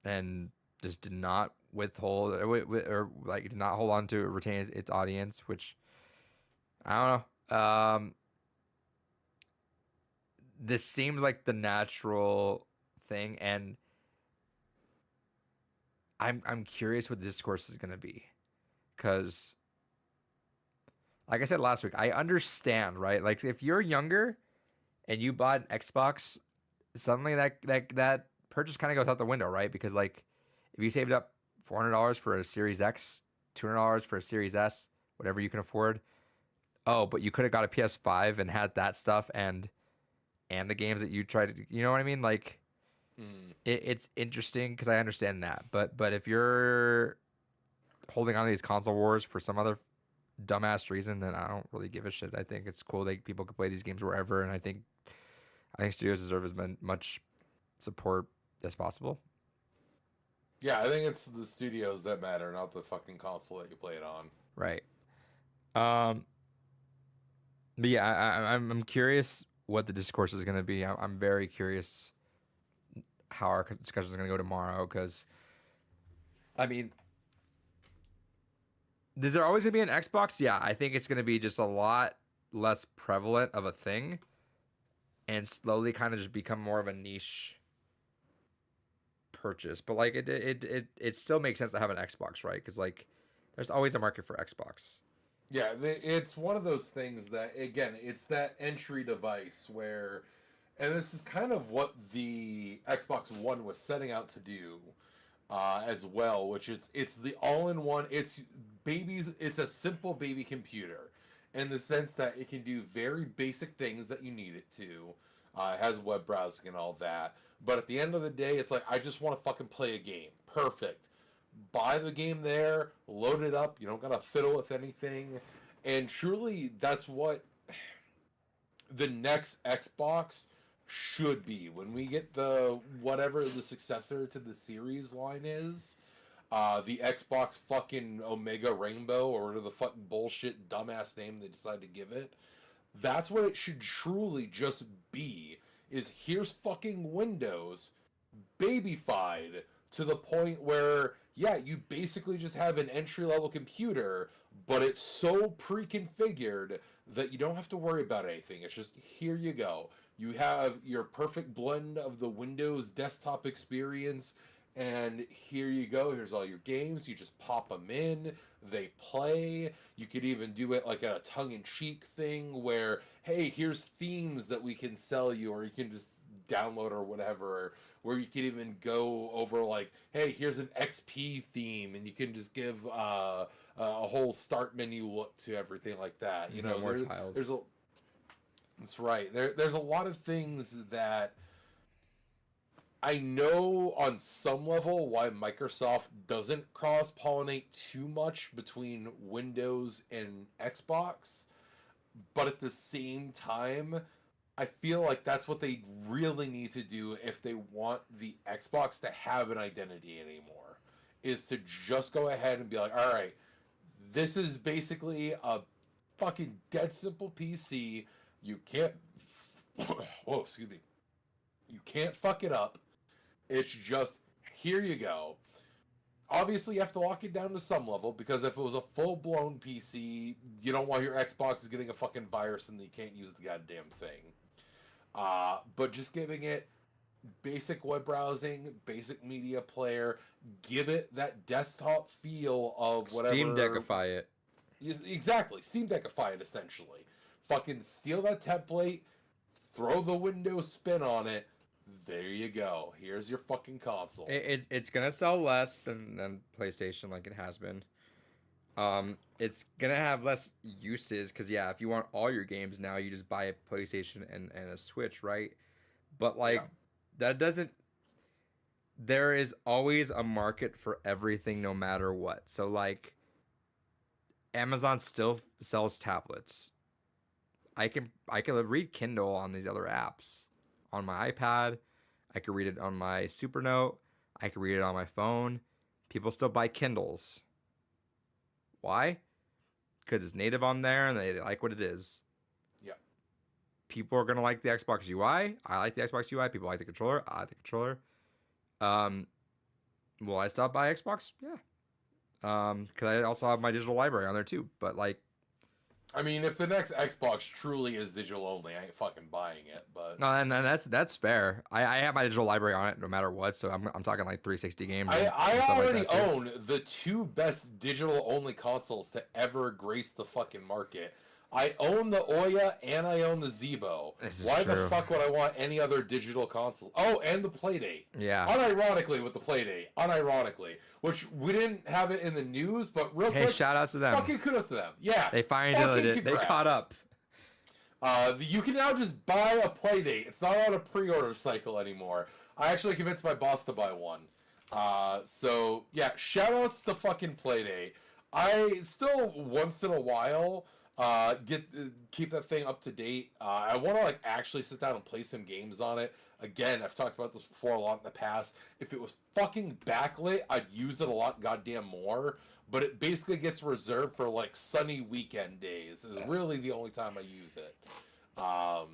and just did not withhold or like did not hold on to retain its audience, which I don't know. This seems like the natural thing, and I'm curious what the discourse is going to be, because, like I said last week, I understand, right? Like if you're younger and you bought an Xbox, suddenly that purchase kind of goes out the window, right? Because like if you saved up $400 for a Series X, $200 for a Series S, whatever you can afford. Oh, but you could have got a PS5 and had that stuff and the games that you tried to, you know what I mean? Like it's interesting because I understand that, but if you're holding on to these console wars for some other dumbass reason, then I don't really give a shit. I think it's cool that people can play these games wherever, and I think studios deserve as much support as possible. Yeah, I think it's the studios that matter, not the fucking console that you play it on. Right. But yeah, I'm curious what the discourse is going to be. I'm very curious how our discussion is going to go tomorrow, because, I mean, is there always going to be an Xbox? Yeah, I think it's going to be just a lot less prevalent of a thing and slowly kind of just become more of a niche purchase. But like it still makes sense to have an Xbox, right? Because like there's always a market for Xbox. Yeah, it's one of those things that, again, it's that entry device where, and this is kind of what the Xbox One was setting out to do as well, which is it's the all-in-one, it's a simple baby computer in the sense that it can do very basic things that you need it to. It has web browsing and all that. But at the end of the day, it's like, I just want to fucking play a game. Perfect. buy the game there, load it up. You don't gotta fiddle with anything, and truly, that's what the next Xbox should be. When we get the whatever the successor to the series line is, the Xbox fucking Omega Rainbow or whatever the fucking bullshit dumbass name they decide to give it. That's what it should truly just be. Is here's fucking Windows babyfied to the point where, yeah, you basically just have an entry-level computer, but it's so pre-configured that you don't have to worry about anything. It's just, here you go. You have your perfect blend of the Windows desktop experience, and here you go. Here's all your games. You just pop them in. They play. You could even do it like a tongue-in-cheek thing where, hey, here's themes that we can sell you, or you can just download or whatever, where you can even go over like, hey, here's an XP theme, and you can just give a whole start menu look to everything like that. You know, more tiles. That's right. There's a lot of things that I know on some level why Microsoft doesn't cross-pollinate too much between Windows and Xbox, but at the same time, I feel like that's what they really need to do if they want the Xbox to have an identity anymore, is to just go ahead and be like, all right, this is basically a fucking dead simple PC. You can't, whoa, excuse me. You can't fuck it up. It's just, here you go. Obviously, you have to lock it down to some level, because if it was a full-blown PC, you don't want your Xbox getting a fucking virus and you can't use the goddamn thing. But just giving it basic web browsing, basic media player, give it that desktop feel of whatever. Steam Deckify it. Exactly, Steam Deckify it, essentially. Fucking steal that template, throw the Windows spin on it. There you go. Here's your fucking console. It's gonna sell less than PlayStation, like it has been. It's gonna have less uses because, yeah, if you want all your games now, you just buy a PlayStation and a Switch, right? But like, that doesn't. There is always a market for everything, no matter what. So like, Amazon still sells tablets. I can read Kindle on these other apps on my iPad. I could read it on my Supernote. I could read it on my phone. People still buy Kindles. Why? Because it's native on there and they like what it is. Yeah. People are going to like the Xbox UI. I like the Xbox UI. People like the controller. I like the controller. Will I stop by Xbox? Yeah. Because I also have my digital library on there too. But like, I mean, if the next Xbox truly is digital only, I ain't fucking buying it. But no, and that's fair. I have my digital library on it no matter what. So I'm talking like 360 games. I already own the two best digital only consoles to ever grace the fucking market. I own the Ouya and I own the Zeebo. Why the fuck would I want any other digital console? Oh, and the Playdate. Yeah. Unironically with the Playdate. Unironically. Which we didn't have it in the news, but real quick. Hey, shout outs to them. Fucking kudos to them. Yeah. They finally did it. They caught up. You can now just buy a Playdate. It's not on a pre-order cycle anymore. I actually convinced my boss to buy one. So, yeah, shout outs to fucking Playdate. I still, once in a while, keep that thing up to date. I want to like actually sit down and play some games on it. Again, I've talked about this before a lot in the past. If it was fucking backlit, I'd use it a lot goddamn more. But it basically gets reserved for like sunny weekend days. Is really the only time I use it. I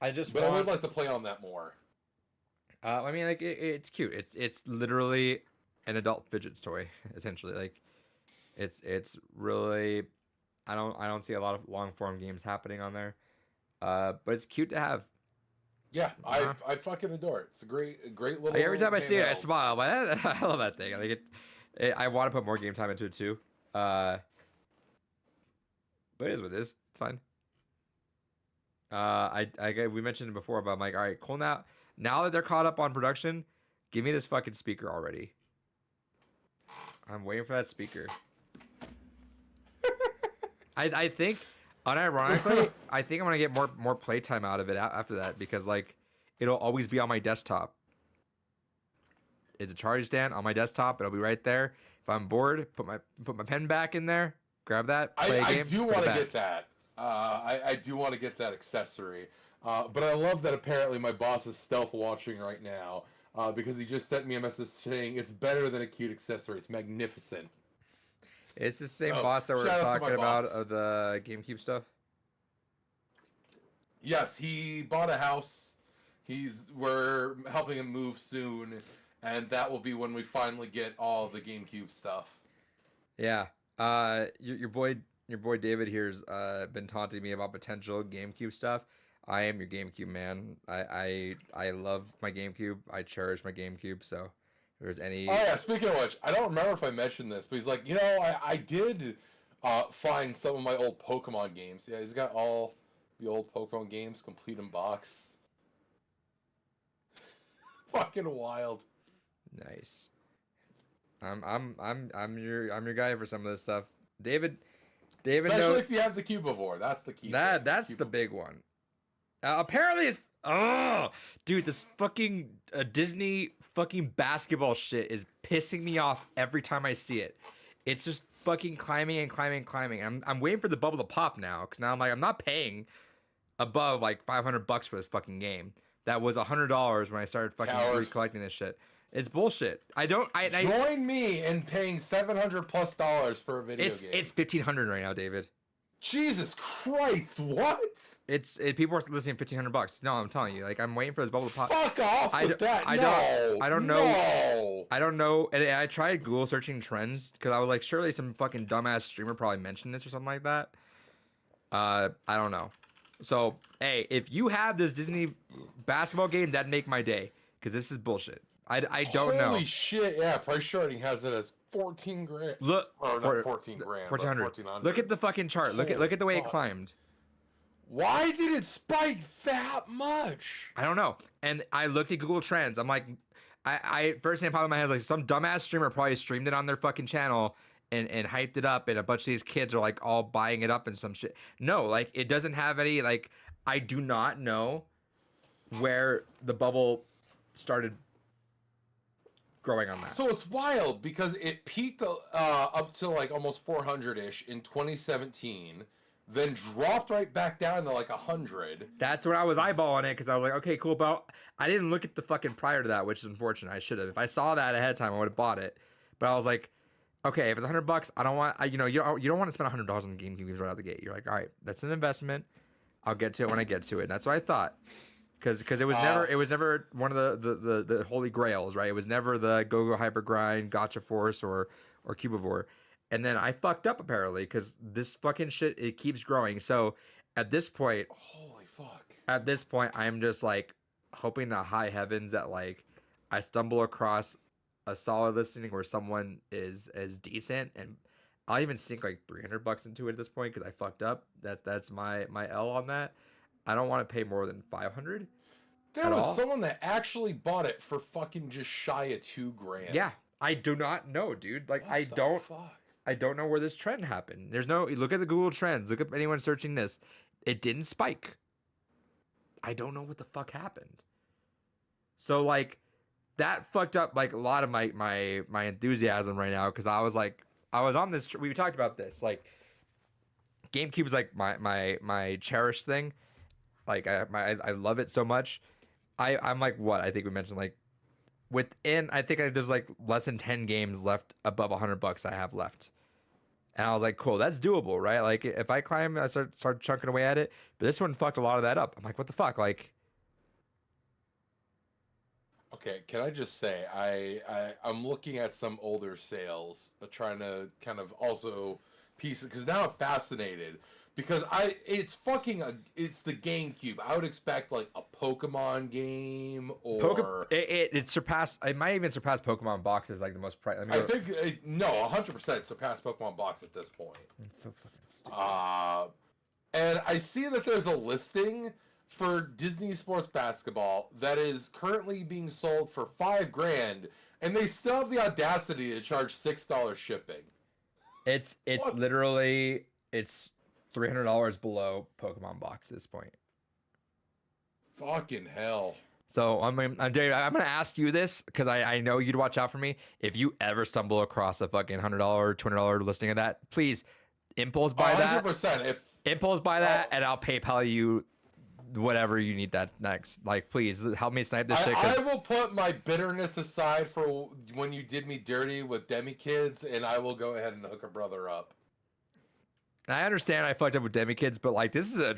would like to play on that more. I mean, like it's cute. It's literally an adult fidget toy, essentially. Like, it's really. I don't see a lot of long form games happening on there, but it's cute to have. Yeah, I fucking adore it. It's a great little. Like, every time I see it, I smile. I love that thing. Like I want to put more game time into it too. But it is what it is. It's fine. We mentioned it before, but I'm like, all right, cool. Now that they're caught up on production, give me this fucking speaker already. I'm waiting for that speaker. I think, unironically, I think I'm gonna get more playtime out of it after that because like it'll always be on my desktop. It's a charge stand on my desktop. It'll be right there. If I'm bored, put my pen back in there, grab that, play a I game. do put it want to back. get that. I do want to get that accessory. But I love that apparently my boss is stealth watching right now because he just sent me a message saying it's better than a cute accessory. It's magnificent. It's the same So, boss that we're shout out to my talking about boss. of the GameCube stuff. Yes, he bought a house. We're helping him move soon, and that will be when we finally get all the GameCube stuff. Yeah. Your boy David here's been taunting me about potential GameCube stuff. I am your GameCube man. I love my GameCube. I cherish my GameCube. So if there's any Oh yeah, speaking of which, I don't remember if I mentioned this, but he's like, I did find some of my old Pokemon games. Yeah, he's got all the old Pokemon games complete in box. Fucking wild. nice. I'm your guy for some of this stuff. David Especially knows if you have the Cubivore. That's the key. that's the big one. Apparently it's dude, this fucking Disney fucking basketball shit is pissing me off every time I see it. It's just fucking climbing and climbing and climbing. I'm waiting for the bubble to pop now because now I'm like I'm not paying above like $500 for this fucking game. That was $100 when I started fucking Coward. recollecting this shit. It's bullshit. I Join me in paying $700+ for a video game. it's $1,500 right now, David. Jesus Christ! What? People are listening $1,500. No, I'm telling you, like I'm waiting for this bubble to pop. Fuck off with that! I don't know. No. I don't know. And I tried Google searching trends because I was like, surely some fucking dumbass streamer probably mentioned this or something like that. I don't know. So hey, if you have this Disney basketball game, that'd make my day because this is bullshit. I don't know. Holy shit! Yeah, Price Charting has it as 14 grand. Look, Or not 14 grand. 1400. 1400. Look at the fucking chart. Look at the way it Fuck. climbed. Why did it spike that much? I don't know. And I looked at Google Trends. I'm like, I first thing that popped in my head was like some dumbass streamer probably streamed it on their fucking channel and hyped it up, and a bunch of these kids are like all buying it up and some shit. No, like it doesn't have any like. I do not know where the bubble started growing on that. So it's wild because it peaked up to like almost 400-ish in 2017, then dropped right back down to like 100. That's when I was eyeballing it because I was like, okay, cool. But I didn't look at the fucking prior to that, which is unfortunate. I should have. If I saw that ahead of time, I would have bought it. But I was like, okay, if it's $100, I don't want. You don't want to spend $100 on GameCube games right out the gate. You're like, all right, that's an investment. I'll get to it when I get to it. And that's what I thought. Because it was never one of the holy grails, right? It was never the Go Hyper Grind, Gotcha Force, or Cubivore. And then I fucked up apparently because this fucking shit it keeps growing. So at this point, Holy fuck. at this point, I'm just like hoping to high heavens that like I stumble across a solid listing where someone is decent, and I'll even sink like $300 into it at this point because I fucked up. That's my L on that. I don't want to pay more than 500. There At was all? someone that actually bought it for fucking just shy of 2 grand. Yeah, I do not know, dude. Like What the fuck? I don't know where this trend happened. There's no look at the Google Trends. Look at anyone searching this. It didn't spike. I don't know what the fuck happened. So like that fucked up like a lot of my enthusiasm right now because I was on this. We talked about this. Like GameCube is like my cherished thing. Like I love it so much. I'm like what I think we mentioned like within I think there's like less than 10 games left above $100 I have left. And I was like, cool, that's doable, right? Like if I climb, I start chunking away at it. But this one fucked a lot of that up. I'm like, what the fuck? Like, Okay, can I just say I'm looking at some older sales, trying to kind of also piece it because now I'm fascinated because it's the GameCube. I would expect like a Pokemon game or it surpassed. It might even surpass Pokemon boxes like the most price. I think no, 100% surpassed Pokemon box at this point. It's so fucking stupid. And I see that there's a listing for Disney Sports Basketball that is currently being sold for $5 grand, and they still have the audacity to charge $6 shipping. It's What? literally it's $300 below Pokemon box at this point. Fucking hell. So Dave, I'm gonna ask you this because I know you'd watch out for me. If you ever stumble across a fucking $100, $200 listing of that, please impulse buy that. 100%. If Impulse buy that, oh, and I'll PayPal you whatever you need that next. Like, please help me snipe this shit. I will put my bitterness aside for when you did me dirty with Demi Kids, and I will go ahead and hook a brother up. I understand I fucked up with Demi Kids, but like this is a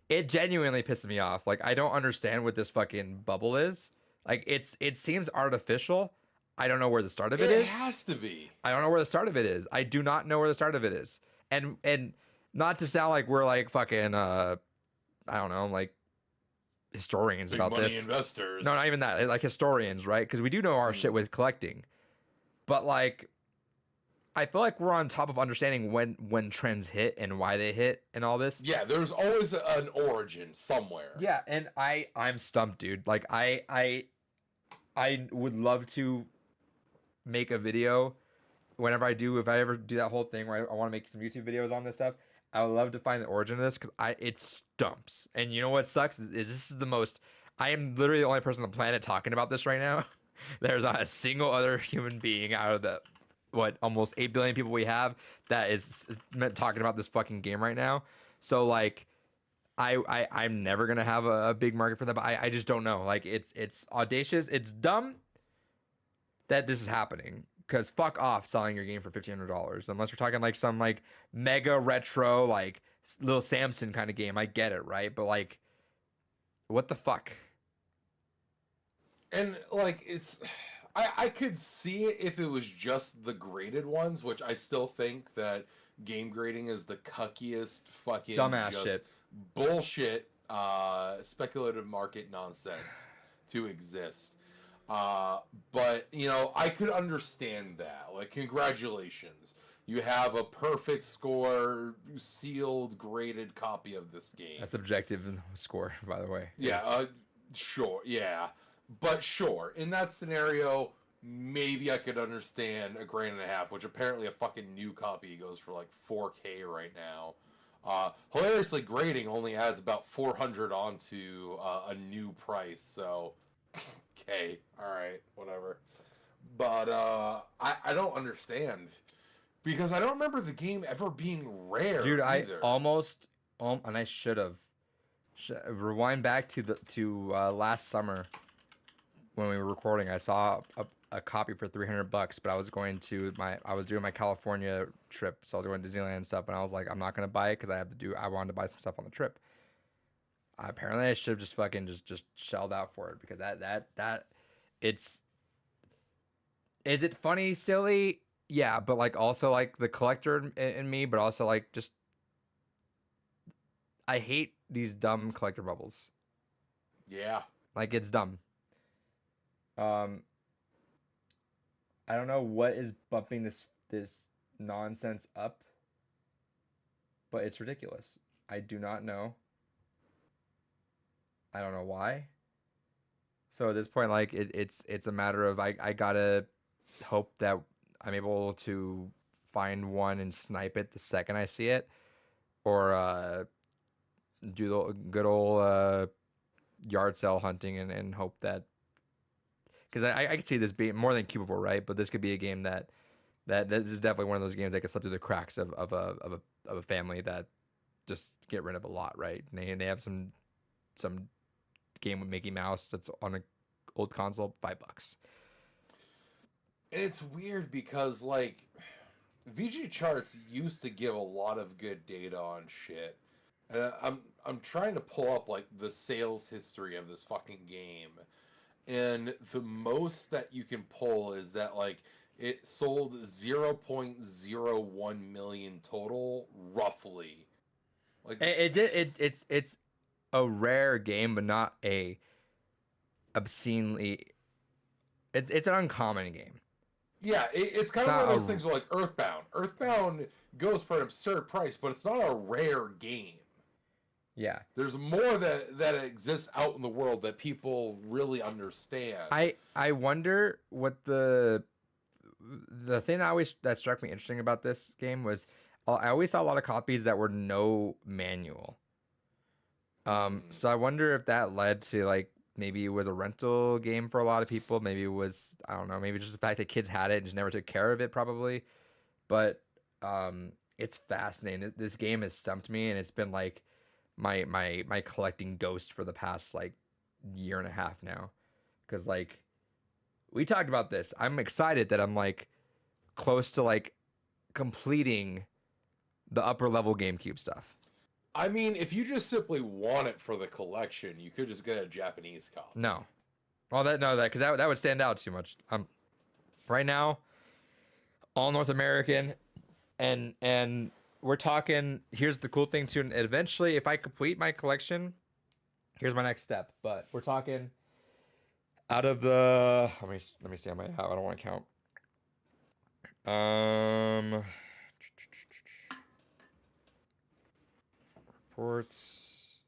it genuinely pisses me off. Like I don't understand what this fucking bubble is. Like it seems artificial. I don't know where the start of it is. It has to be. I don't know where the start of it is. I do not know where the start of it is. And not to sound like we're like fucking I don't know, like historians Big about money this. investors. No, not even that. Like historians, right? Because we do know our shit with collecting. But like I feel like we're on top of understanding when trends hit and why they hit and all this. Yeah, there's always an origin somewhere. Yeah, and I'm stumped, dude. Like I would love to make a video whenever if I ever do that whole thing where I want to make some YouTube videos on this stuff. I would love to find the origin of this because it stumps. And you know what sucks is this is the most. I am literally the only person on the planet talking about this right now. There's not a single other human being out of the almost 8 billion people we have that is talking about this fucking game right now. So like I'm never gonna have a big market for that, but I just don't know. Like it's audacious, it's dumb that this is happening. Because fuck off selling your game for $1,500 unless we're talking like some like mega retro like little Samson kind of game. I get it, right? But like what the fuck? And like I could see it if it was just the graded ones, which I still think that game grading is the cuckiest fucking Dumbass shit. Bullshit speculative market nonsense to exist. But you know, I could understand that. Like, congratulations. You have a perfect score, sealed, graded copy of this game. That's objective score, by the way. Yeah, sure, yeah. But sure, in that scenario, maybe I could understand $1.50, which apparently a fucking new copy goes for like 4K right now. Hilariously, grading only adds about 400 onto a new price, so okay, alright, whatever. But I don't understand. Because I don't remember the game ever being rare. Dude, either. I almost and I should have rewind back to last summer when we were recording. I saw a copy for $300, but I was doing my California trip, so I was going to Disneyland and stuff, and I was like, I'm not gonna buy it because I wanted to buy some stuff on the trip. Apparently, I should have just fucking just shelled out for it because that it's. Is it funny, silly? Yeah, but like also like the collector in me, but also like just I hate these dumb collector bubbles. Yeah. Like it's dumb. I don't know what is bumping this nonsense up, but it's ridiculous. I do not know. I don't know why. So at this point, like it's a matter of I gotta hope that I'm able to find one and snipe it the second I see it, or do the good old yard sale hunting and hope that, because I can see this being more than Cubivore, right? But this could be a game that this is definitely one of those games that can slip through the cracks of a family that just get rid of a lot, right? And they have some game with Mickey Mouse that's on an old console, $5. And it's weird because, like, VG Charts used to give a lot of good data on shit. And I'm trying to pull up, like, the sales history of this fucking game. And the most that you can pull is that, like, it sold 0.01 million total, roughly. Like It's a rare game, but not a obscenely. It's an uncommon game. Yeah, it's kind of one of those things where, like, Earthbound. Earthbound goes for an absurd price, but it's not a rare game. Yeah. There's more that exists out in the world that people really understand. I wonder what the thing that struck me interesting about this game was I always saw a lot of copies that were no manual. Mm. So I wonder if that led to like maybe it was a rental game for a lot of people. Maybe it was, I don't know, maybe just the fact that kids had it and just never took care of it probably. But it's fascinating. This game has stumped me, and it's been like my collecting ghost for the past like year and a half now. Because like we talked about this. I'm excited that I'm like close to like completing the upper level GameCube stuff. I mean, if you just simply want it for the collection, you could just get a Japanese copy. No, well that because that would stand out too much. Right now all North American, and we're talking. Here's the cool thing too. And eventually, if I complete my collection, here's my next step. But we're talking out of the. Let me see how many. How I don't want to count. Reports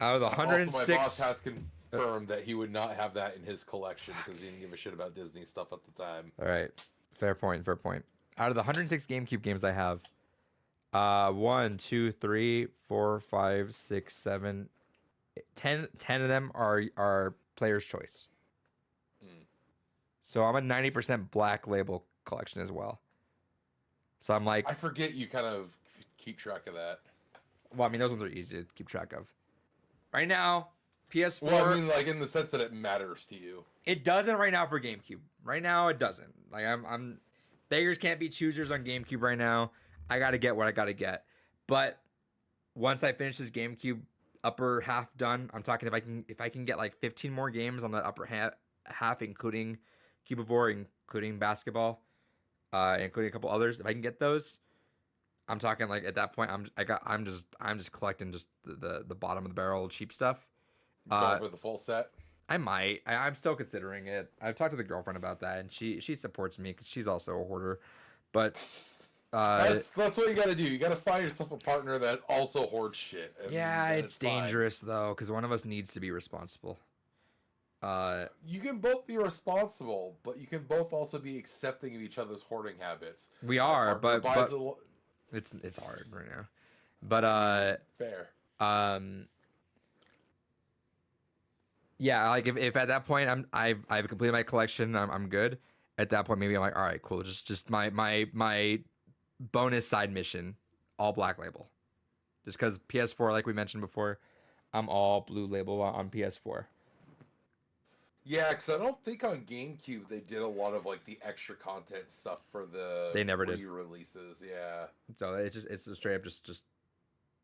out of the Also, my boss 106. has confirmed that he would not have that in his collection because he didn't give a shit about Disney stuff at the time. All right, fair point. Fair point. Out of the 106 GameCube games I have, 1, 2, 3, 4, 5, 6, 7, 10 of them are player's choice. Mm. So I'm a 90% black label collection as well. So I'm like, I forget you kind of keep track of that. well, I mean, those ones are easy to keep track of. Right now, PS4. Well, I mean, like in the sense that it matters to you. It doesn't right now for GameCube. Right now, it doesn't. Like I'm beggars can't be choosers on GameCube right now. I gotta get what I gotta get. But once I finish this GameCube upper half done, I'm talking if I can get like 15 more games on the upper half, including Cubivore, including basketball, including a couple others. If I can get those, I'm talking like at that point I'm just collecting just the bottom of the barrel cheap stuff. Going for the full set. I might. I'm still considering it. I've talked to the girlfriend about that, and she supports me because she's also a hoarder. But That's what you got to do. You got to find yourself a partner that also hoards shit. yeah, then it's fine. dangerous though because one of us needs to be responsible. You can both be responsible, but you can both also be accepting of each other's hoarding habits. We My are, partner but buys a it's hard right now. But fair. yeah, like if at that point I've completed my collection, I'm good. At that point, maybe I'm like, all right, cool. Just my bonus side mission, all black label. Just because PS4, like we mentioned before, I'm all blue label on PS4. Yeah, because I don't think on GameCube they did a lot of like the extra content stuff for the They never did. re-releases. Yeah, So it's a straight up just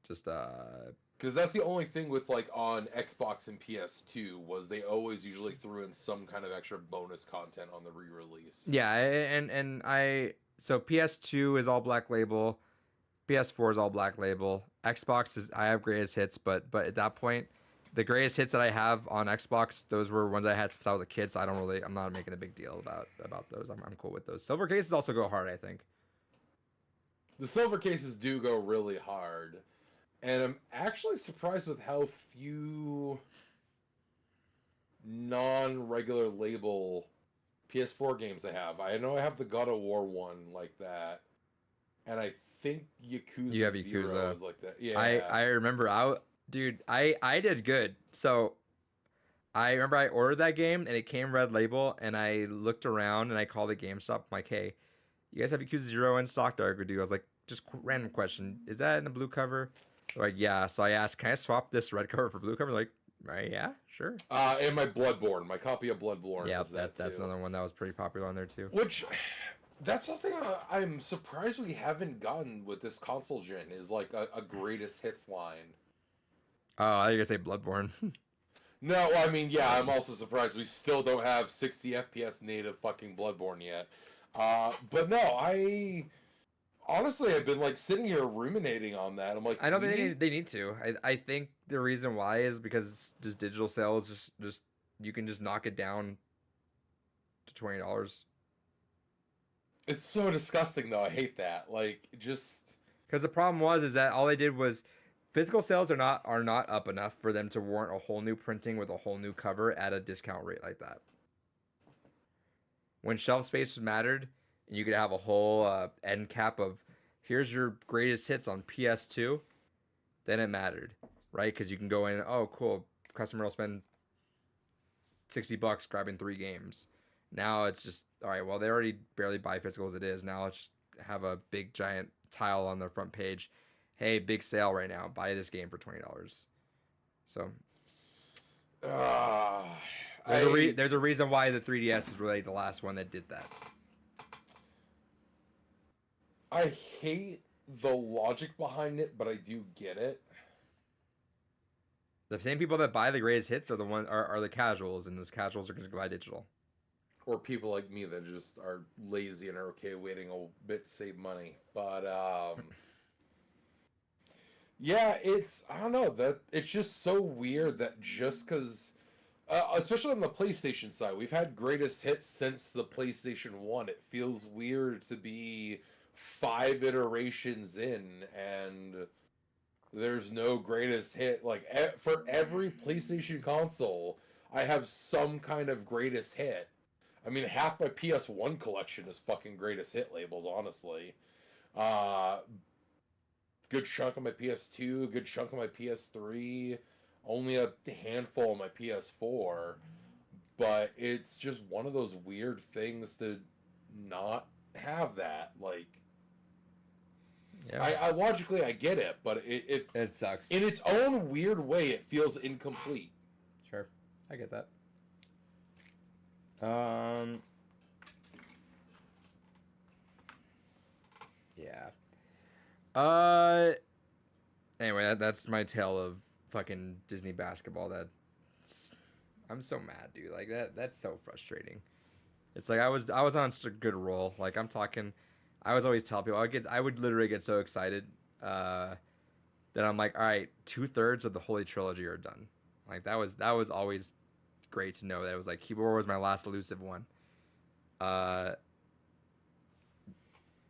because that's the only thing with like on Xbox and PS2 was they always usually threw in some kind of extra bonus content on the re-release. yeah, and I so PS2 is all black label, PS4 is all black label, Xbox is I have greatest hits, but at that point, the greatest hits that I have on Xbox, those were ones I had since I was a kid, so I'm not making a big deal about those. I'm cool with those. Silver cases also go hard, I think. The silver cases do go really hard, and I'm actually surprised with how few non-regular label PS4 games I have. I know I have the God of War one like that, and I think Yakuza You have 0 Yakuza. is like that. Yeah, I remember dude, I did good. So I remember I ordered that game and it came red label and I looked around and I called the GameStop. I'm like, hey, you guys have Yakuza 0 in stock? That I could do. I was like, just random question. Is that in a blue cover? They're like, yeah. So I asked, can I swap this red cover for blue cover? They're like, right, yeah, sure. and my Bloodborne, my copy of Bloodborne. Yeah, was that's too. another one that was pretty popular on there too. Which, that's something I'm surprised we haven't gotten with this console gen is like a greatest hits line. Oh, I think I say Bloodborne. No, I mean, yeah, I'm also surprised we still don't have 60 FPS native fucking Bloodborne yet. But no, I honestly have been like sitting here ruminating on that. I'm like, I know they need to. I think the reason why is because just digital sales just you can just knock it down to $20. It's so disgusting though. I hate that. Like, just Because the problem is that all they did was physical sales are not up enough for them to warrant a whole new printing with a whole new cover at a discount rate like that. When shelf space mattered, and you could have a whole end cap of here's your greatest hits on PS2, then it mattered. right? Because you can go in, oh, cool, customer will spend $60 grabbing 3 games. Now it's just all right. Well, they already barely buy physical as it is. Now let's just have a big giant tile on the front page. Hey, big sale right now. Buy this game for $20. So Uh, there's a reason why the 3DS was really the last one that did that. I hate the logic behind it, but I do get it. The same people that buy the greatest hits are are the casuals, and those casuals are going to buy digital. Or people like me that just are lazy and are okay waiting a bit to save money. But yeah, I don't know, that it's just so weird that just because, especially on the PlayStation side, we've had greatest hits since the PlayStation 1. It feels weird to be 5 iterations in and there's no greatest hit. Like, for every PlayStation console, I have some kind of greatest hit. I mean, half my PS1 collection is fucking greatest hit labels, honestly. Good chunk of my PS2, good chunk of my PS3, only a handful of my PS4. But it's just one of those weird things to not have that. Like, Yeah, I logically I get it, but it sucks. in its own weird way, it feels incomplete. Sure, I get that. Yeah. Anyway, that's my tale of fucking Disney basketball. I'm so mad, dude. Like that's so frustrating. It's like I was on such a good roll. Like I'm talking, I was always telling people I would literally get so excited that I'm like, all right, 2/3 of the Holy Trilogy are done. Like that was always great to know that it was like Keyboard was my last elusive one. That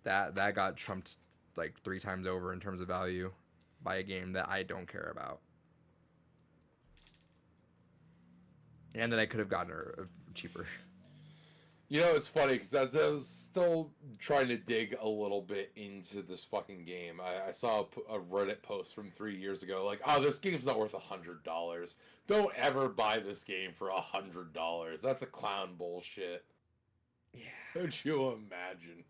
got trumped like 3 times over in terms of value by a game that I don't care about, and that I could have gotten cheaper. You know, it's funny because as I was still trying to dig a little bit into this fucking game, I saw a Reddit post from 3 years ago, like, "Oh, this game's not worth $100. Don't ever buy this game for $100. That's a clown bullshit." Yeah. Don't you imagine?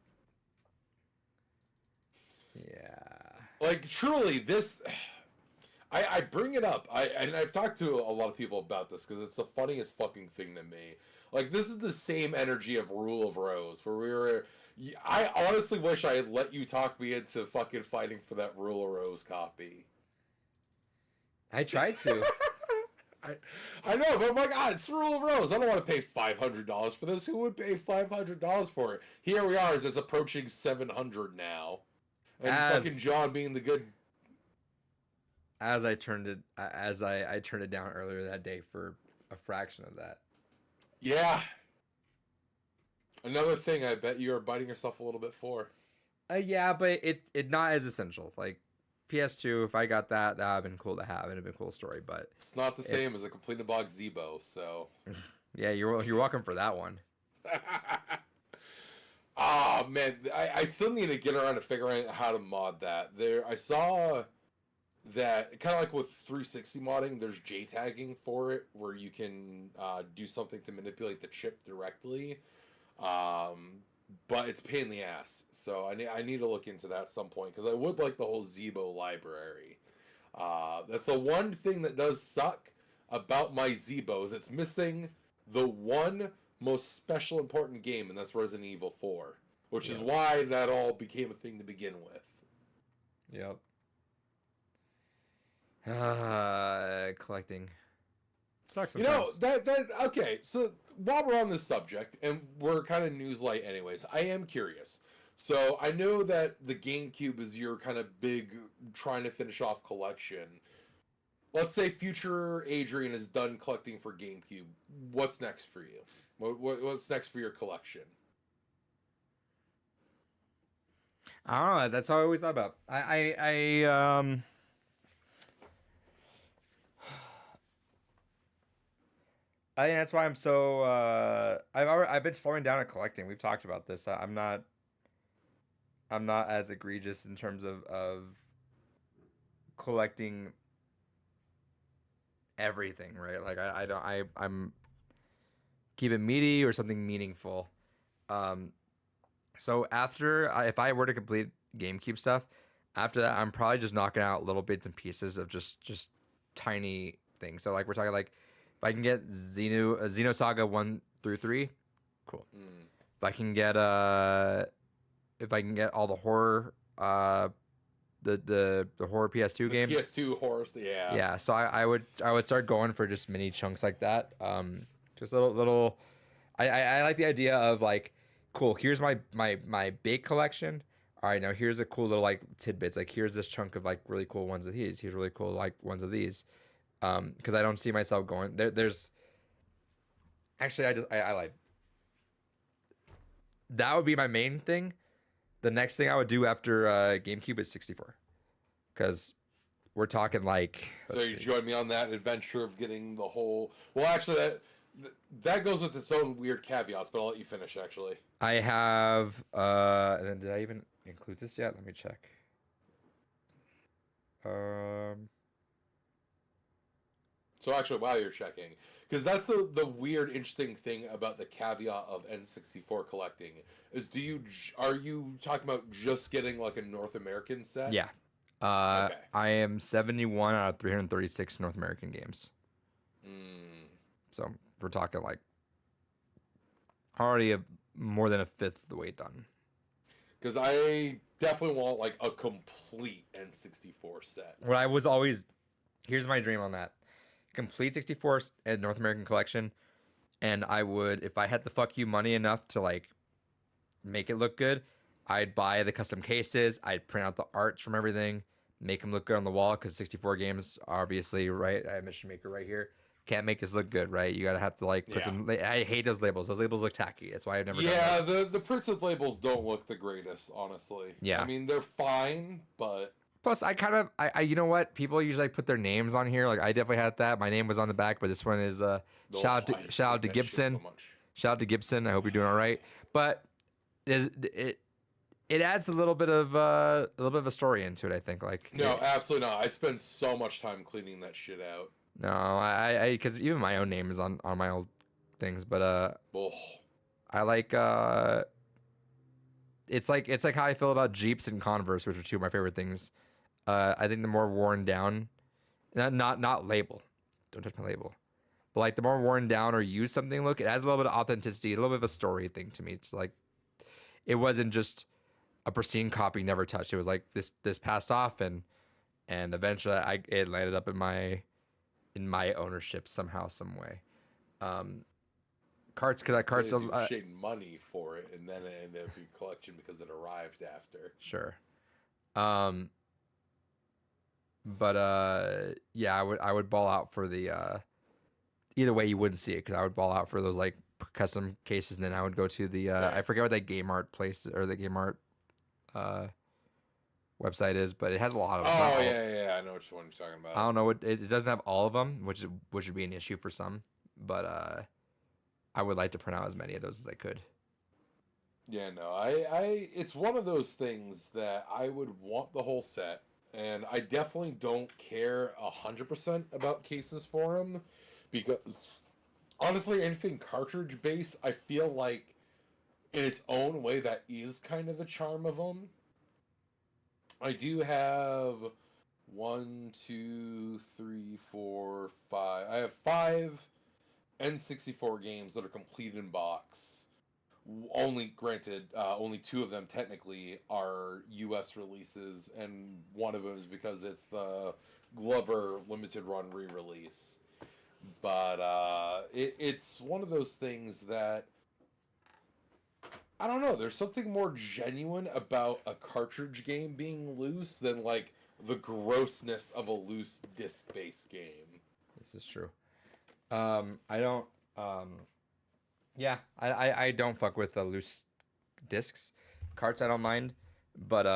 Yeah. Like, truly, this. I bring it up. And I've talked to a lot of people about this because it's the funniest fucking thing to me. Like, this is the same energy of Rule of Rose, where we were. I honestly wish I had let you talk me into fucking fighting for that Rule of Rose copy. I tried to. I know, but I'm like, it's Rule of Rose. I don't want to pay $500 for this. Who would pay $500 for it? Here we are, as it's approaching $700 now, and fucking John being the good. As I turned it down earlier that day for a fraction of that. Yeah. Another thing I bet you are biting yourself a little bit for. Yeah, but it not as essential. Like PS2, if I got that would have been cool to have. It'd have been a cool story, but it's not the same as a complete box Zeebo, so. Yeah, you're welcome for that one. Oh man, I still need to get around to figuring out how to mod that. I saw that kind of like with 360 modding, there's JTagging for it, where you can do something to manipulate the chip directly, but it's a pain in the ass. So I need to look into that at some point because I would like the whole Zeebo library. That's the one thing that does suck about my Zeebo is it's missing the one most special important game, and that's Resident Evil 4, which is why that all became a thing to begin with. Yep. Collecting sucks sometimes. You know, that okay, so while we're on this subject, and we're kind of news light anyways, I am curious. So I know that the GameCube is your kind of big trying to finish off collection. Let's say future Adrian is done collecting for GameCube. What's next for you? What's next for your collection? I don't know. That's how I always thought about. I think that's why I'm so. I've been slowing down at collecting. We've talked about this. I'm not as egregious in terms of collecting everything, right? Like I don't I'm keep it meaty or something meaningful. Um, so after if I were to complete GameCube stuff, after that I'm probably just knocking out little bits and pieces of just tiny things. So like we're talking like if I can get Xenosaga 1 through 3, cool. Mm. If I can get all the horror the horror PS2 games. PS2 horrors, yeah. Yeah, so I would start going for just mini chunks like that. Just little. I like the idea of like, cool. Here's my big collection. All right, now here's a cool little like tidbits. Like here's this chunk of like really cool ones of these. Here's really cool like ones of these. Because I don't see myself going there. There's actually I like that would be my main thing. The next thing I would do after GameCube is 64, because we're talking like. So you join me on that adventure of getting the whole. Well, actually, that goes with its own weird caveats, but I'll let you finish. Actually, I have. And then did I even include this yet? Let me check. So actually, while you're checking, because that's the weird, interesting thing about the caveat of N64 collecting is, are you talking about just getting like a North American set? Yeah. Okay. I am 71 out of 336 North American games. So we're talking like already more than a fifth of the way done. Because I definitely want like a complete N64 set. What I was always, here's my dream on that. Complete 64 and North American collection, and I would, if I had the fuck you money enough to like make it look good, I'd buy the custom cases, I'd print out the arts from everything, make them look good on the wall, because 64 games, obviously, right? I have Mission Maker right here. Can't make this look good, right? You gotta have to like put some. I hate those labels. Those labels look tacky. That's why I've never. Yeah, the printed labels don't look the greatest, honestly. Yeah, I mean they're fine, but plus I kind of I you know what, people usually put their names on here. Like I definitely had that. My name was on the back, but this one is shout out to Gibson. Shout out to Gibson. I hope you're doing all right. But it adds a little bit of a story into it. I think like no, absolutely not. I spend so much time cleaning that shit out. No, I because even my own name is on my old things, but I like it's like how I feel about Jeeps and Converse, which are two of my favorite things. I think the more worn down, not label, don't touch my label, but like the more worn down or used something look, it has a little bit of authenticity, a little bit of a story thing to me. It's like it wasn't just a pristine copy, never touched. It was like this passed off and eventually it landed up in my ownership somehow, some way. Carts, because that carts paid money for it, and then it ended up in collection because it arrived after. Sure. But yeah, I would ball out for the either way you wouldn't see it, because I would ball out for those like custom cases, and then I would go to the I forget what that Game Art place or the Game Art website is, but it has a lot of them. Oh yeah, I know which one you're talking about. I don't know what it doesn't have all of them, which would be an issue for some, but I would like to print out as many of those as I could. Yeah, no, I it's one of those things that I would want the whole set, and I definitely don't care 100% about cases for them, because honestly, anything cartridge based, I feel like in its own way that is kind of the charm of them. I do have 1, 2, 3, 4, 5. I have 5 N64 games that are completed in box. Only, granted, only 2 of them technically are US releases, and one of them is because it's the Glover limited run re-release. But it's one of those things that, I don't know, there's something more genuine about a cartridge game being loose than like the grossness of a loose disc-based game. This is true. I don't I don't fuck with the loose discs. Carts I don't mind, but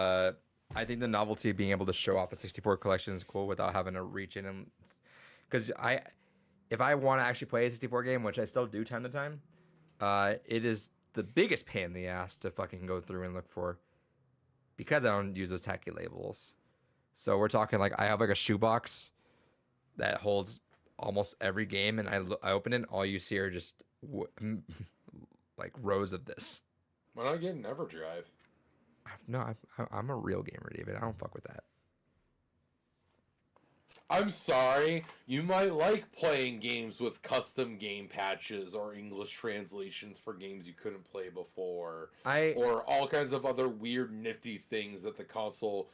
I think the novelty of being able to show off a 64 collection is cool without having to reach in, and because if I want to actually play a 64 game, which I still do time to time, it is the biggest pain in the ass to fucking go through and look for, because I don't use those tacky labels. So we're talking like I have like a shoebox that holds almost every game, and I open it, and all you see are just like rows of this. Why not get an EverDrive? No, I'm a real gamer, David. I don't fuck with that. I'm sorry, you might like playing games with custom game patches or English translations for games you couldn't play before, or all kinds of other weird, nifty things that the console,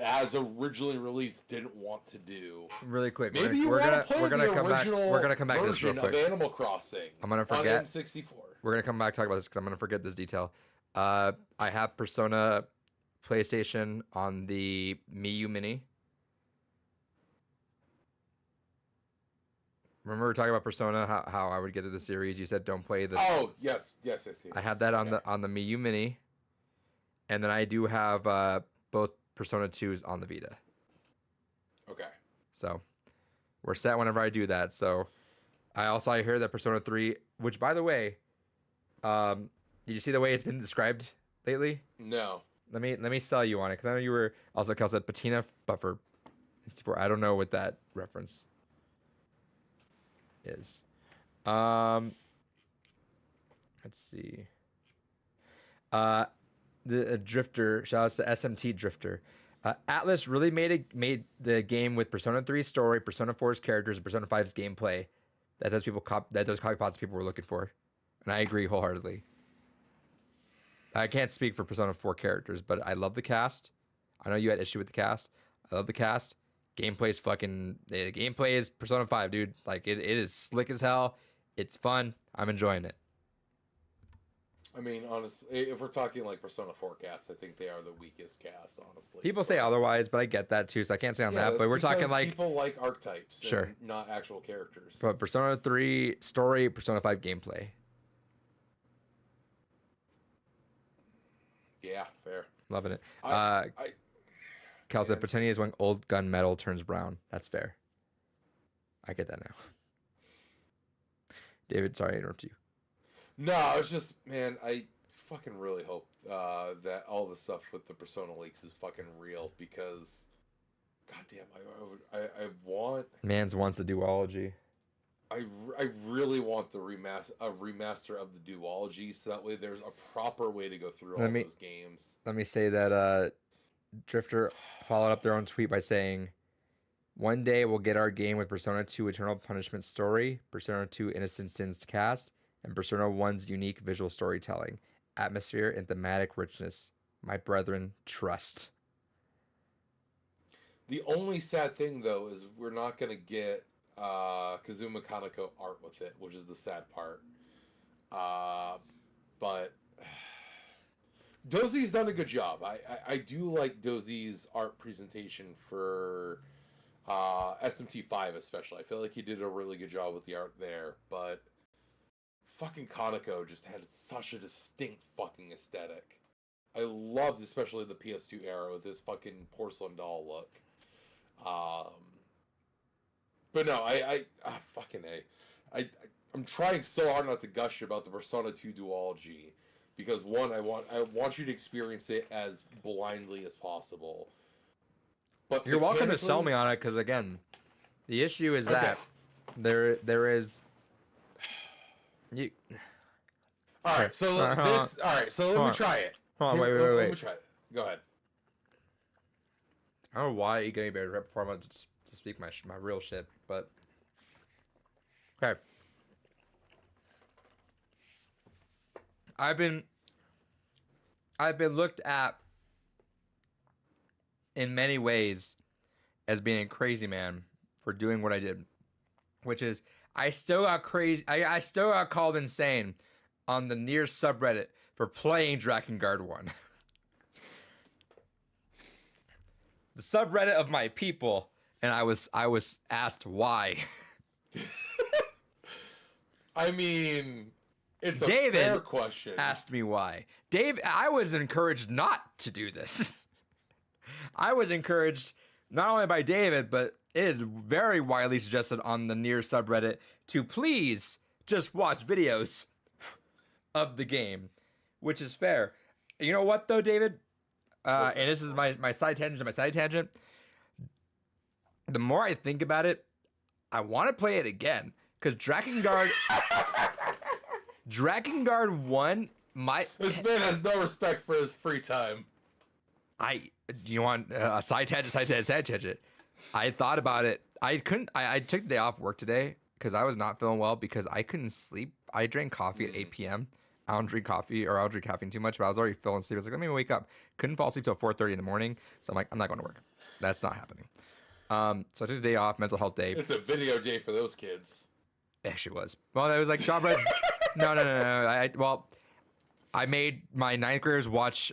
as originally released, didn't want to do. Really quick, Maybe we're gonna come back. We're gonna come back to this real version quick. of Animal Crossing. I'm gonna forget. On N64. We're gonna come back talk about this because I'm gonna forget this detail. I have Persona PlayStation on the Miu Mini. Remember we were talking about Persona, how I would get through the series. You said don't play the. Oh yes. I had that on the Miu Mini, and then I do have both Persona 2s on the Vita. Okay. So we're set whenever I do that. So I hear that Persona 3, which by the way, did you see the way it's been described lately? No. Let me sell you on it because I know you were also Cal said patina, but for N64, I don't know what that reference is. Let's see. The Drifter, shout outs to SMT Drifter. Atlas really made the game with Persona 3's story, Persona 4's characters, and Persona 5's gameplay. That does copypots people were looking for, and I agree wholeheartedly. I can't speak for Persona 4 characters, but I love the cast. I know you had issue with the cast. I love the cast. The gameplay is Persona 5, dude. Like it is slick as hell. It's fun. I'm enjoying it. I mean, honestly, if we're talking like Persona 4 cast, I think they are the weakest cast, honestly. People say otherwise, but I get that too, so I can't say on that. But we're talking like people like archetypes, sure, and not actual characters. But Persona 3 story, Persona 5 gameplay. Yeah, fair. Loving it. Cal said, pretending is when old gun metal turns brown. That's fair. I get that now. David, sorry I interrupted you. No, it's just, man, I fucking really hope that all the stuff with the Persona leaks is fucking real because, goddamn, I want. Mans wants the duology. I really want the remaster of the duology, so that way there's a proper way to go through all those games. Let me say that Drifter followed up their own tweet by saying, "One day we'll get our game with Persona 2 Eternal Punishment story, Persona 2 Innocent Sins cast, and Persona 1's unique visual storytelling, atmosphere, and thematic richness. My brethren, trust." The only sad thing, though, is we're not going to get Kazuma Kaneko art with it, which is the sad part. But Dozy's done a good job. I do like Dozy's art presentation for SMT5 especially. I feel like he did a really good job with the art there, but fucking Kaneko just had such a distinct fucking aesthetic. I loved especially the PS2 era with this fucking porcelain doll look. But no, I'm trying so hard not to gush about the Persona 2 duology because one, I want you to experience it as blindly as possible. But you're welcome to sell me on it because again, the issue is that there is you. All right, so let me try it. Hold on, wait. Let me try it. Go ahead. I don't know why you gave me right before I'm about to speak my real shit, but okay. I've been looked at in many ways as being a crazy man for doing what I did, which is I still got crazy. I still got called insane on the Nier subreddit for playing Drakengard 1. The subreddit of my people, and I was asked why. I mean, it's a David fair question. Asked me why. Dave, I was encouraged not to do this. I was encouraged not only by David, but it is very widely suggested on the Nier subreddit to please just watch videos of the game, which is fair. You know what though, David? And this is my side tangent. The more I think about it, I want to play it again because Drakengard 1 might. This man has no respect for his free time. Do you want a side tangent? I thought about it. I couldn't. I took the day off work today because I was not feeling well because I couldn't sleep. I drank coffee at 8 p.m. I don't drink coffee or I don't drink caffeine too much, but I was already feeling sleep. I was like, let me wake up. Couldn't fall asleep till 4:30 in the morning. So I'm like, I'm not going to work. That's not happening. So I took the day off, mental health day. It's a video day for those kids. It actually was. Well, it was like Jawbread. No. I made my ninth graders watch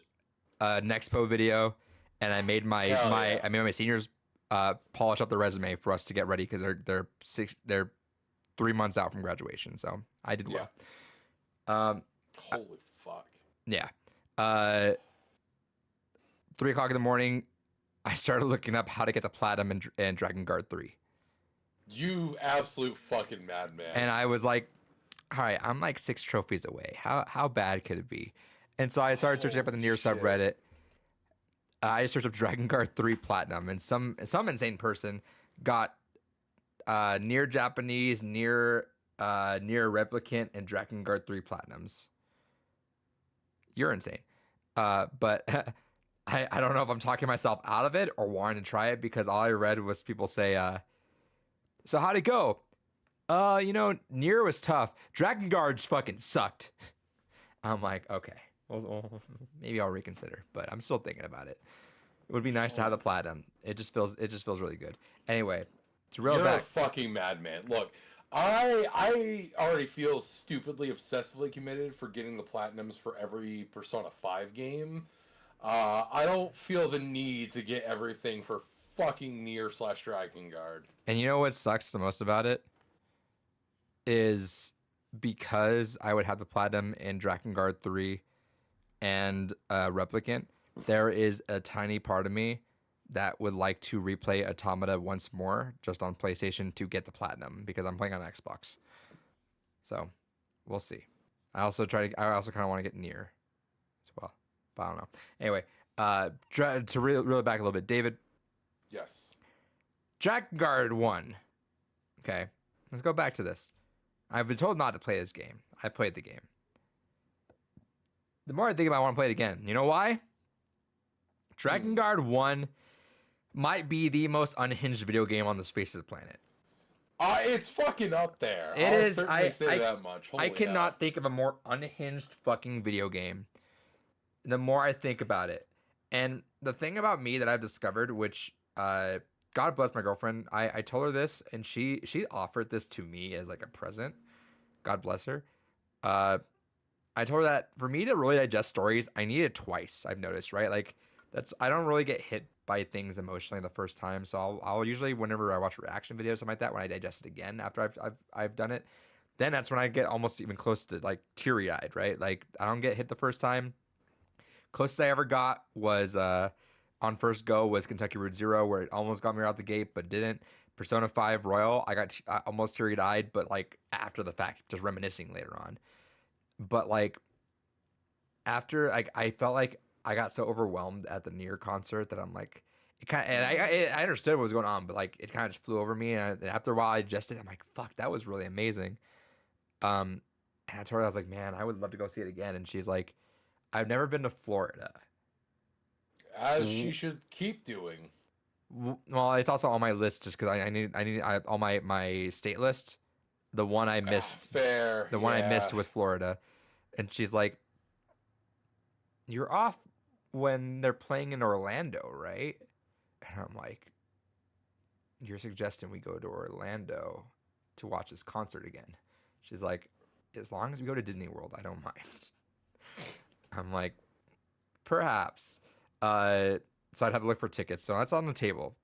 a Nexpo video, and I made my seniors polish up their resume for us to get ready because they're 3 months out from graduation. So I did well. Holy fuck. Yeah. 3 o'clock in the morning, I started looking up how to get the platinum in Drakengard 3. You absolute fucking madman. And I was like, all right, I'm like 6 trophies away. How bad could it be? And so I started searching up on the Nier subreddit. I just searched up Drakengard 3 platinum, and some insane person got Nier Japanese, Nier Replicant, and Drakengard 3 platinums. You're insane. But I don't know if I'm talking myself out of it or wanting to try it because all I read was people say, so how'd it go? Nier was tough. Drakengard's fucking sucked. I'm like, okay, well, maybe I'll reconsider, but I'm still thinking about it. It would be nice to have the platinum. It just feels really good. Anyway, to reel You're back. a fucking madman. Look, I already feel stupidly obsessively committed for getting the platinums for every Persona 5 game. I don't feel the need to get everything for fucking Nier/Drakengard. And you know what sucks the most about it? Is because I would have the platinum in Drakengard 3 and Replicant, there is a tiny part of me that would like to replay Automata once more just on PlayStation to get the platinum because I'm playing on Xbox. So we'll see. I also kind of want to get Nier as well, but I don't know. Anyway, to reel it back a little bit, David. Yes. Drakengard 1. Okay, let's go back to this. I've been told not to play this game. I played the game. The more I think about it, I want to play it again. You know why? Drakengard 1 might be the most unhinged video game on the face of the planet. It's fucking up there. It I'll is. certainly say that much. I cannot think of a more unhinged fucking video game. The more I think about it. And the thing about me that I've discovered, which God bless my girlfriend, I told her this, and she offered this to me as like a present. God bless her. I told her that for me to really digest stories, I need it twice. I've noticed, right? Like I don't really get hit by things emotionally the first time. So I'll usually, whenever I watch reaction videos, something like that, when I digest it again after I've done it, then that's when I get almost even close to like teary eyed, right? Like I don't get hit the first time. Closest I ever got was on first go was Kentucky Route Zero, where it almost got me out the gate but didn't. Persona 5 Royal, I got almost teary eyed, but like after the fact, just reminiscing later on. But like after, like I felt like I got so overwhelmed at the Nier concert that I'm like, it kind of, and I understood what was going on, but like it kind of just flew over me. And after a while, I digested. I'm like, fuck, that was really amazing. And I told her, I was like, man, I would love to go see it again. And she's like, I've never been to Florida. As she should keep doing. Well, it's also on my list just because I need on my state list. The one I missed, fair. The one I missed was Florida, and she's like, "You're off when they're playing in Orlando, right?" And I'm like, "You're suggesting we go to Orlando to watch this concert again?" She's like, "As long as we go to Disney World, I don't mind." I'm like, "Perhaps." So I'd have to look for tickets. So that's on the table.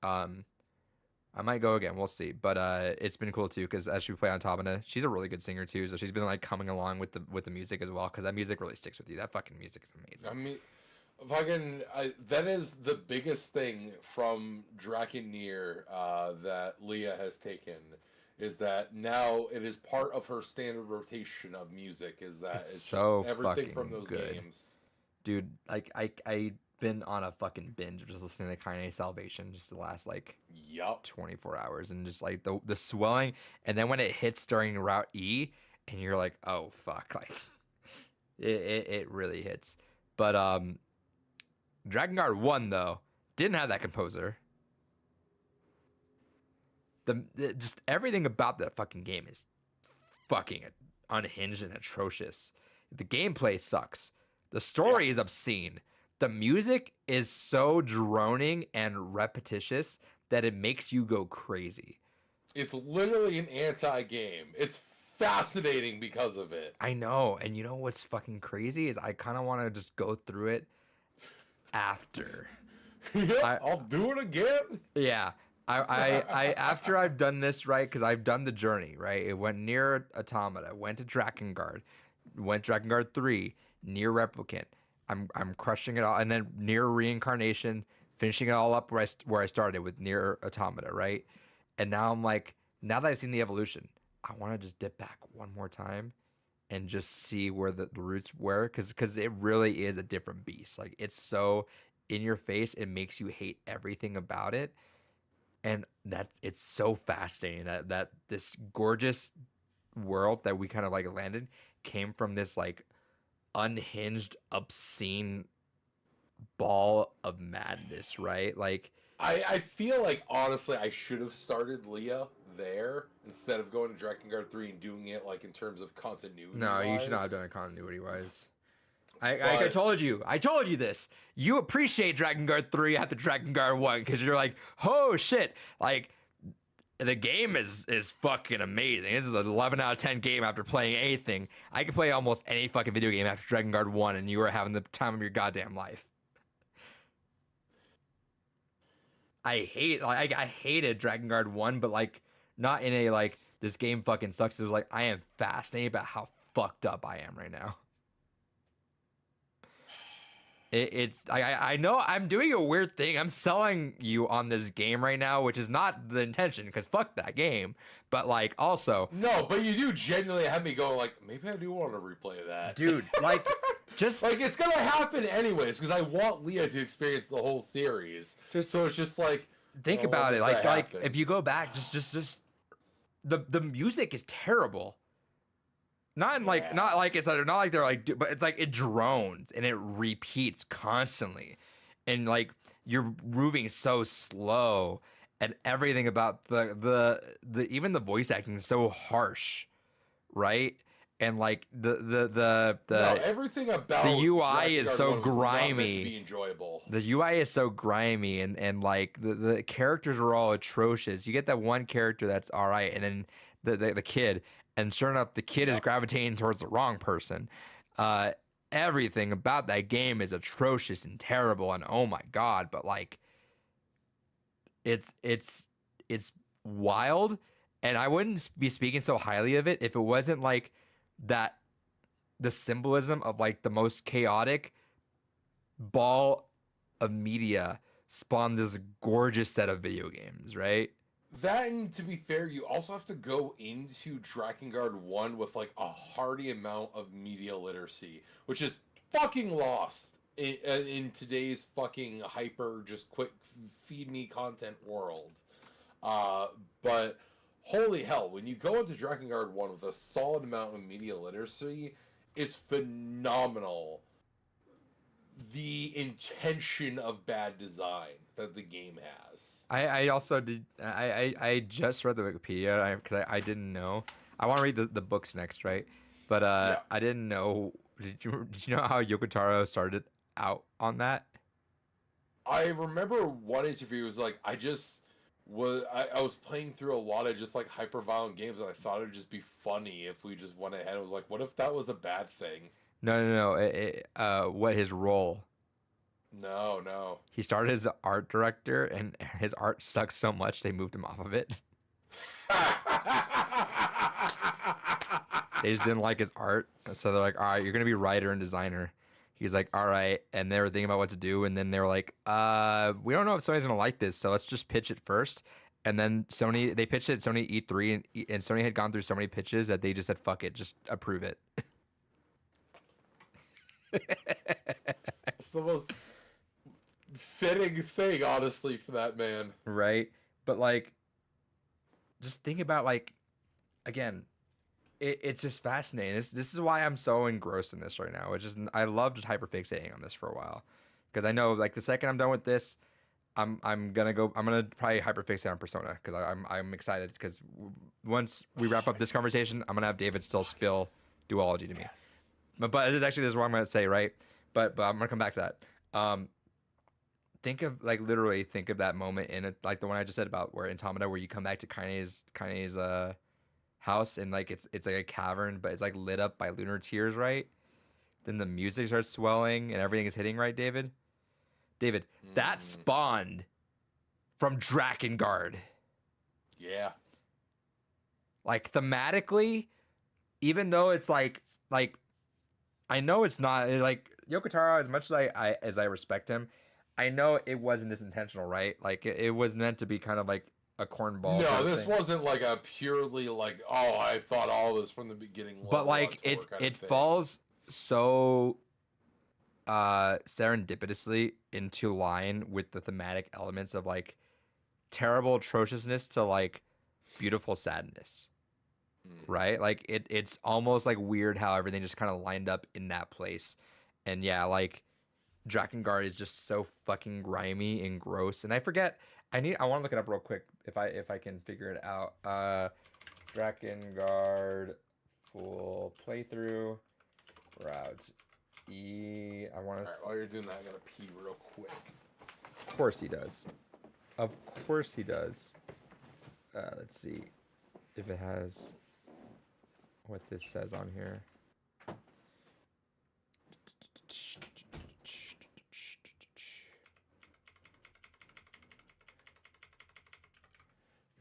I might go again. We'll see. But it's been cool too because as she play on Automata, she's a really good singer too. So she's been like coming along with the music as well because that music really sticks with you. That fucking music is amazing. I mean, that is the biggest thing from Draken Nier that Leah has taken is that now it is part of her standard rotation of music. Is that it's so everything fucking from those good. games. Dude, like I been on a fucking binge of just listening to Kanye Salvation just the last like Yup. 24 hours, and just like the swelling, and then when it hits during Route E, and you're like, oh fuck, like it really hits. But Dragon Guard 1 though didn't have that composer. Just everything about that fucking game is fucking unhinged and atrocious. The gameplay sucks. The story is obscene. The music is so droning and repetitious that it makes you go crazy. It's literally an anti-game. It's fascinating because of it. I know. And you know what's fucking crazy is I kind of want to just go through it after. Yeah, I'll do it again. Yeah. I after I've done this, right, because I've done the journey, right? It went near Automata, went to Drakengard, went Drakengard 3, near Replicant. I'm crushing it all, and then near Reincarnation, finishing it all up where I started with near Automata, right? And now I'm like, now that I've seen the evolution, I want to just dip back one more time and just see where the roots were, because it really is a different beast. Like, it's so in your face, it makes you hate everything about it. And it's so fascinating that this gorgeous world that we kind of like landed came from this like unhinged, obscene ball of madness, right? Like, I feel like honestly I should have started Leah there instead of going to Drakengard 3 and doing it like in terms of continuity. no, you should not have done it continuity wise. I told you this. You appreciate Drakengard 3 after Drakengard 1 because you're like, oh shit, like the game is fucking amazing. This is an 11 out of 10 game after playing anything. I can play almost any fucking video game after Drakengard 1 and you were having the time of your goddamn life. I hated Drakengard 1, but like not in a like this game fucking sucks. It was like I am fascinated about how fucked up I am right now. I know I'm doing a weird thing. I'm selling you on this game right now, which is not the intention, because fuck that game. But like also, no, but you do genuinely have me going like, maybe I do want to replay that, dude. Like, just like it's gonna happen anyways because I want Leah to experience the whole series. So it's just like, think about it. Like if you go back, just the music is terrible. Not like it's not like they're like, but it's like it drones and it repeats constantly, and like you're moving so slow, and everything about the even the voice acting is so harsh, right? And like the everything about the UI is so Drakengard 1 was not meant to grimy. be enjoyable. The UI is so grimy, and like the characters are all atrocious. You get that one character that's all right, and then the kid. And sure enough, the kid is gravitating towards the wrong person. Everything about that game is atrocious and terrible, and oh my god! But like, it's wild, and I wouldn't be speaking so highly of it if it wasn't like that. The symbolism of like the most chaotic ball of media spawned this gorgeous set of video games, right? That, and to be fair, you also have to go into Drakengard 1 with like a hearty amount of media literacy, which is fucking lost in today's fucking hyper just quick feed me content world. But holy hell, when you go into Drakengard 1 with a solid amount of media literacy, it's phenomenal the intention of bad design that the game has. I also did. I just read the Wikipedia because I didn't know. I want to read the books next, right? But I didn't know. Did you know how Yoko Taro started out on that? I remember one interview was like, I was playing through a lot of just like hyper violent games, and I thought it'd just be funny if we just went ahead. I was like, what if that was a bad thing? No. What his role? No. He started as an art director, and his art sucks so much they moved him off of it. They just didn't like his art, so they're like, "All right, you're gonna be writer and designer." He's like, "All right," and they were thinking about what to do, and then they were like, "We don't know if Sony's gonna like this, so let's just pitch it first." And then they pitched it at Sony E3, and Sony had gone through so many pitches that they just said, "Fuck it, just approve it." It's the most fitting thing, honestly, for that man. right? But like, just think about like, again, it's just fascinating. This is why I'm so engrossed in this right now. It's just I love just hyperfixating on this for a while because I know like the second I'm done with this, I'm gonna probably hyperfixate on Persona because I'm excited because once we wrap up this conversation, I'm gonna have David still spill duology to me. But this is what I'm gonna say, right? But I'm gonna come back to that. Think of like literally think of that moment in it, like the one I just said about where Automata, where you come back to Kaine's house and like it's like a cavern, but it's like lit up by lunar tears, right? Then the music starts swelling and everything is hitting, right, David? David, that spawned from Drakengard. Yeah. Like thematically, even though it's like I know it's not like Yoko Taro, as much as I respect him, I know it wasn't this intentional, right? Like it was meant to be kind of like a cornball. No, this wasn't like a purely like, oh, I thought all this from the beginning. But like it falls so serendipitously into line with the thematic elements of like terrible atrociousness to like beautiful sadness. Right? Like it's almost like weird how everything just kind of lined up in that place. And yeah, like Drakengard is just so fucking grimy and gross. And I forget I want to look it up real quick if I can figure it out. Drakengard full playthrough route I want to. While you're doing that, I gotta pee real quick. Of course he does. Of course he does. Let's see if it has what this says on here.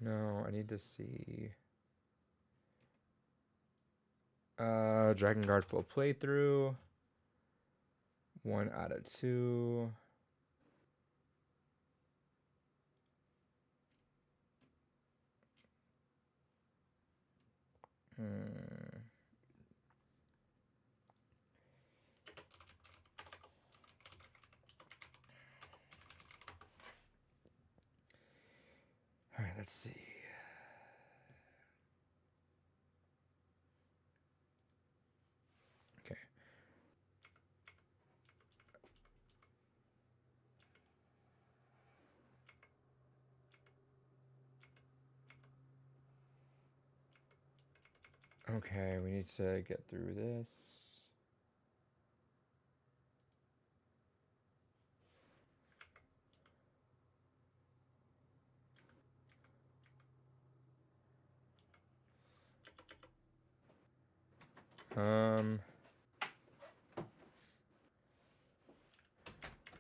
No, I need to see. Drakengard full playthrough. 1 out of 2. All right, let's see. Okay. Okay, we need to get through this.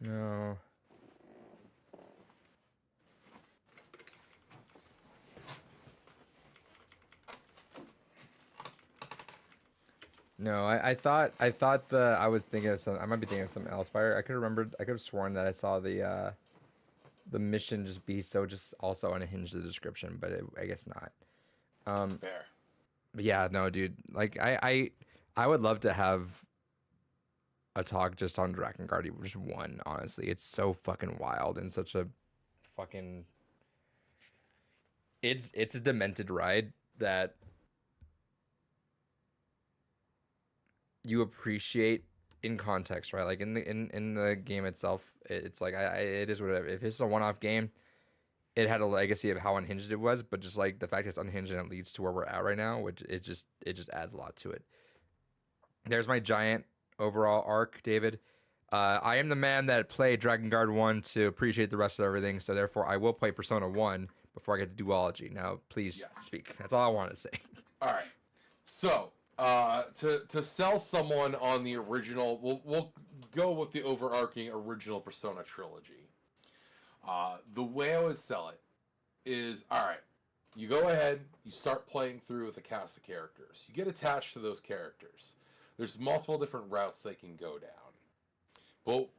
No. No, I thought I was thinking of some. I might be thinking of something else. But I could remember. I could have sworn that I saw the mission just be so just also unhinged the description, but I guess not. Fair. But yeah, no, dude. Like I would love to have a talk just on Drakengard, just one. Honestly, it's so fucking wild and such a fucking. It's a demented ride that you appreciate in context, right? Like in the game itself, it's like it is whatever. If it's a one-off game, it had a legacy of how unhinged it was, but just like the fact it's unhinged and it leads to where we're at right now, which it just adds a lot to it. There's my giant overall arc, David. I am the man that played Drakengard 1 to appreciate the rest of everything, so therefore I will play Persona 1 before I get to duology. Now, please speak. That's all I want to say. All right. So, to sell someone on the original, we'll go with the overarching original Persona trilogy. The way I would sell it is, all right, you go ahead, you start playing through with a cast of characters. You get attached to those characters. There's multiple different routes they can go down. But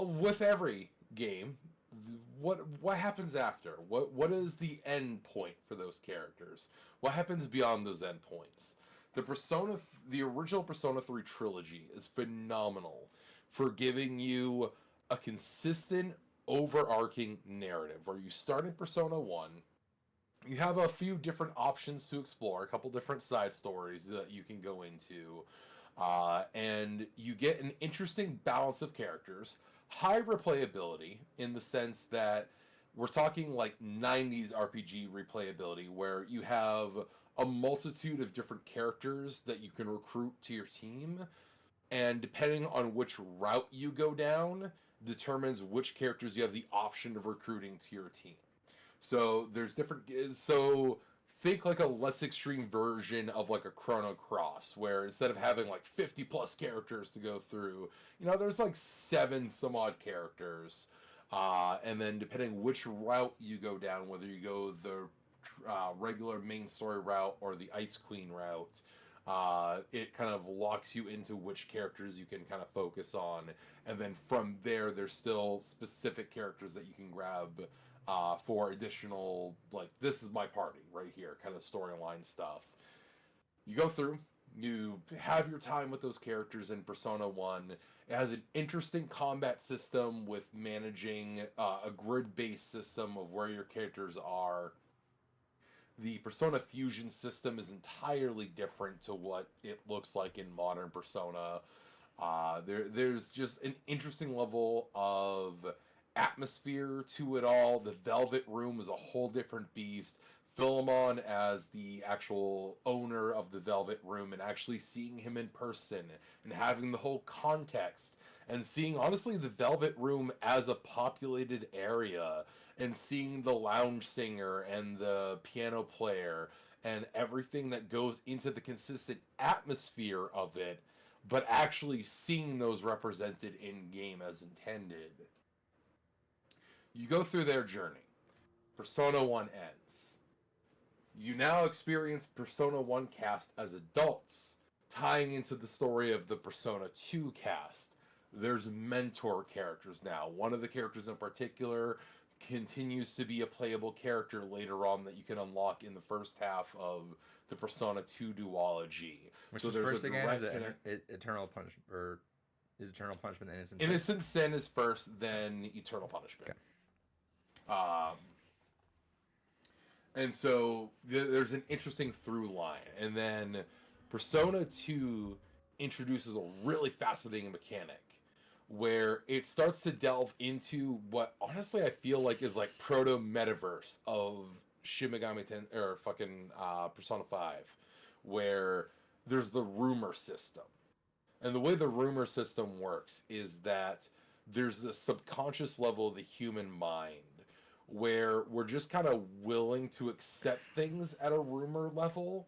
with every game, what happens after? What is the end point for those characters? What happens beyond those end points? The original Persona 3 trilogy is phenomenal for giving you a consistent overarching narrative where you start in Persona 1, you have a few different options to explore, a couple different side stories that you can go into, and you get an interesting balance of characters, high replayability in the sense that we're talking like 90s RPG replayability, where you have a multitude of different characters that you can recruit to your team, and depending on which route you go down, determines which characters you have the option of recruiting to your team. So there's different. So think like a less extreme version of like a Chrono Cross, where instead of having like 50 plus characters to go through, there's like 7 some odd characters. And then depending which route you go down, whether you go the regular main story route or the Ice Queen route, it kind of locks you into which characters you can kind of focus on. And then from there, there's still specific characters that you can grab for additional, like, this is my party right here, kind of storyline stuff. You go through, you have your time with those characters in Persona 1. It has an interesting combat system with managing a grid-based system of where your characters are. The Persona Fusion system is entirely different to what it looks like in modern Persona. There's just an interesting level of atmosphere to it all. The Velvet Room is a whole different beast. Philemon as the actual owner of the Velvet Room, and actually seeing him in person and having the whole context, and seeing honestly the Velvet Room as a populated area, and seeing the lounge singer and the piano player and everything that goes into the consistent atmosphere of it, but actually seeing those represented in game as intended. You go through their journey. Persona 1 ends. You now experience Persona 1 cast as adults, tying into the story of the Persona 2 cast. There's mentor characters now. One of the characters in particular continues to be a playable character later on that you can unlock in the first half of the Persona 2 duology. Which is first again? Is it Eternal Punishment, or is Eternal Punishment Innocent Sin? Innocent Sin is first, then Eternal Punishment. Okay. And so there's an interesting through line. And then Persona 2 introduces a really fascinating mechanic where it starts to delve into what honestly I feel like is like proto metaverse of Shin Megami Tensei or fucking Persona 5, where there's the rumor system. And the way the rumor system works is that there's this subconscious level of the human mind where we're just kind of willing to accept things at a rumor level.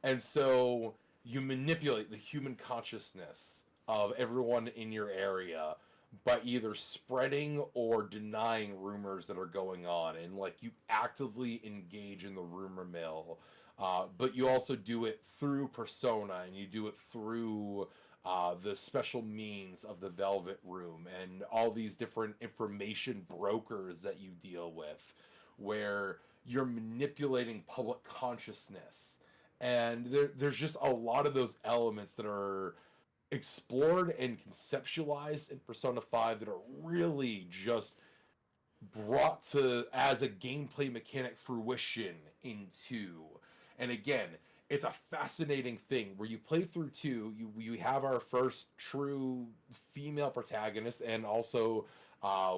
And so you manipulate the human consciousness of everyone in your area by either spreading or denying rumors that are going on. And like you actively engage in the rumor mill, but you also do it through Persona, and you do it through the special means of the Velvet Room and all these different information brokers that you deal with, where you're manipulating public consciousness. And there's just a lot of those elements that are explored and conceptualized in Persona 5 that are really just brought to as a gameplay mechanic fruition in 2. And again, it's a fascinating thing where you play through 2, you have our first true female protagonist, and also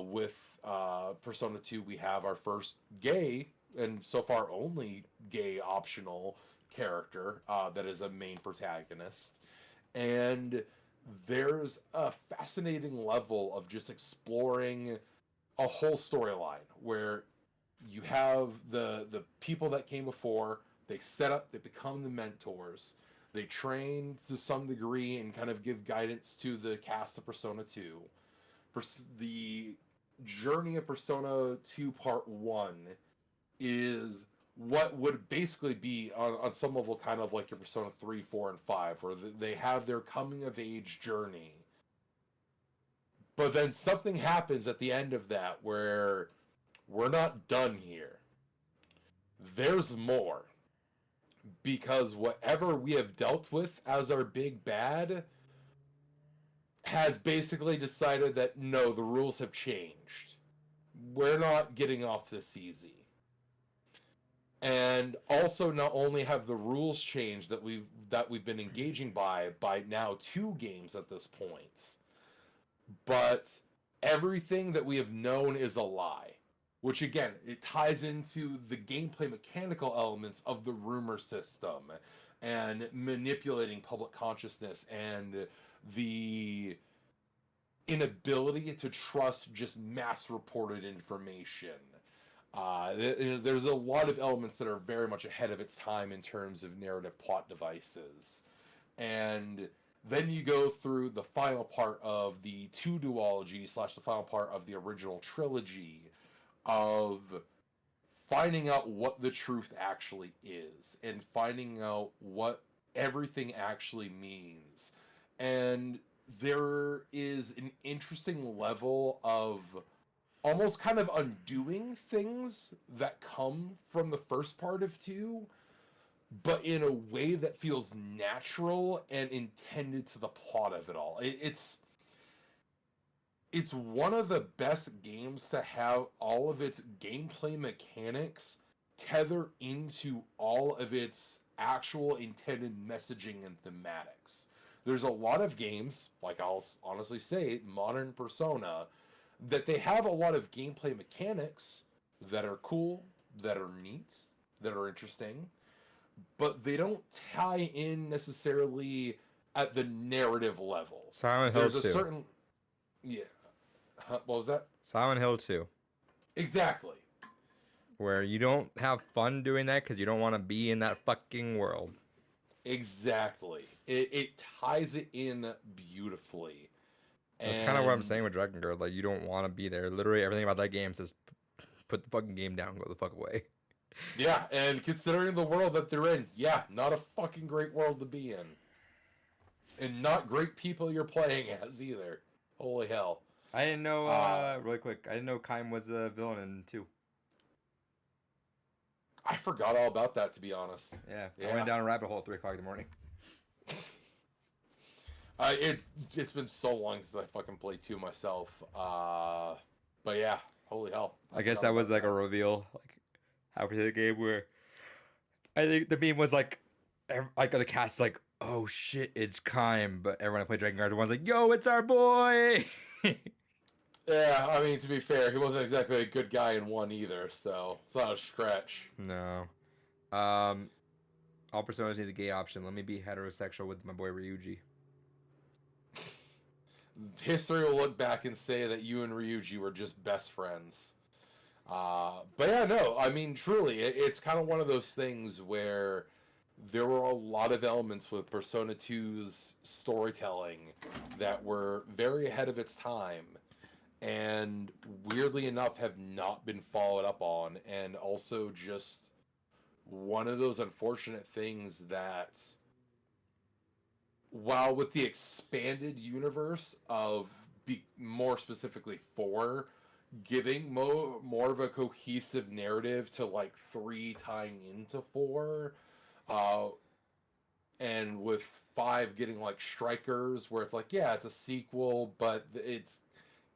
with Persona 2 we have our first gay, and so far only gay optional character that is a main protagonist. And there's a fascinating level of just exploring a whole storyline where you have the people that came before. They set up, they become the mentors, they train to some degree and kind of give guidance to the cast of Persona 2. The journey of Persona 2 Part 1 is what would basically be, on some level, kind of like your Persona 3, 4, and 5, where they have their coming-of-age journey. But then something happens at the end of that where we're not done here. There's more. Because whatever we have dealt with as our big bad has basically decided that no, the rules have changed. We're not getting off this easy. And also, not only have the rules changed that we've been engaging by now 2 games at this point, but everything that we have known is a lie. Which again, it ties into the gameplay mechanical elements of the rumor system and manipulating public consciousness and the inability to trust just mass reported information. There's a lot of elements that are very much ahead of its time in terms of narrative plot devices. And then you go through the final part of the 2 duology / the final part of the original trilogy of finding out what the truth actually is and finding out what everything actually means. And there is an interesting level of almost kind of undoing things that come from the first part of 2, but in a way that feels natural and intended to the plot of it all. It's one of the best games to have all of its gameplay mechanics tether into all of its actual intended messaging and thematics. There's a lot of games, like I'll honestly say, modern Persona, that they have a lot of gameplay mechanics that are cool, that are neat, that are interesting, but they don't tie in necessarily at the narrative level. Silent Hill 2. There's a certain... Yeah. What was that? Silent Hill 2. Exactly. Where you don't have fun doing that because you don't want to be in that fucking world. Exactly. It ties it in beautifully. That's kind of what I'm saying with Dragon Guard. Like, you don't want to be there. Literally everything about that game says, put the fucking game down, go the fuck away. Yeah, and considering the world that they're in, yeah, not a fucking great world to be in. And not great people you're playing as either. Holy hell. I didn't know, really quick, I didn't know Kaim was a villain in 2. I forgot all about that, to be honest. Yeah. I went down a rabbit hole at 3 o'clock in the morning. It's been so long since I fucking played 2 myself. But yeah, holy hell. I guess that was like a reveal, like halfway through the game where I think the meme was like the cat's like, oh shit, it's Kaim, but everyone I played Dragon Guard, everyone's like, yo, it's our boy. Yeah, I mean, to be fair, he wasn't exactly a good guy in 1 either, so it's not a stretch. No. All personas need a gay option. Let me be heterosexual with my boy Ryuji. History will look back and say that you and Ryuji were just best friends. But yeah, no, I mean, truly, it's kind of one of those things where there were a lot of elements with Persona 2's storytelling that were very ahead of its time, and weirdly enough have not been followed up on, and also just one of those unfortunate things that, while with the expanded universe of, more specifically 4, giving more of a cohesive narrative to like 3 tying into 4, and with 5 getting like Strikers, where it's like, yeah, it's a sequel, but it's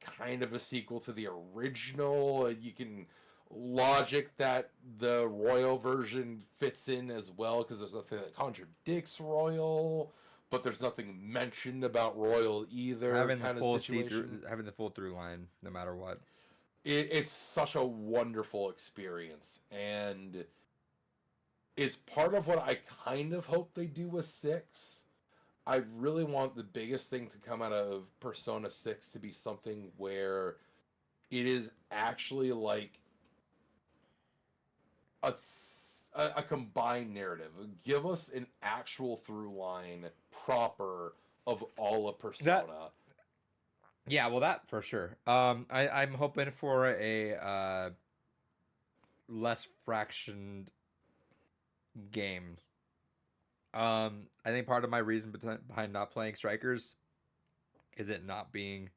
kind of a sequel to the original. You can logic that the Royal version fits in as well, because there's nothing that contradicts Royal, but there's nothing mentioned about Royal either. Having the full through line, no matter what. It's such a wonderful experience, and it's part of what I kind of hope they do with 6. I really want the biggest thing to come out of Persona 6 to be something where it is actually like a combined narrative. Give us an actual through line proper of all of Persona. Yeah, well, that for sure. I'm hoping for a less fractioned game. I think part of my reason behind not playing Strikers is it not being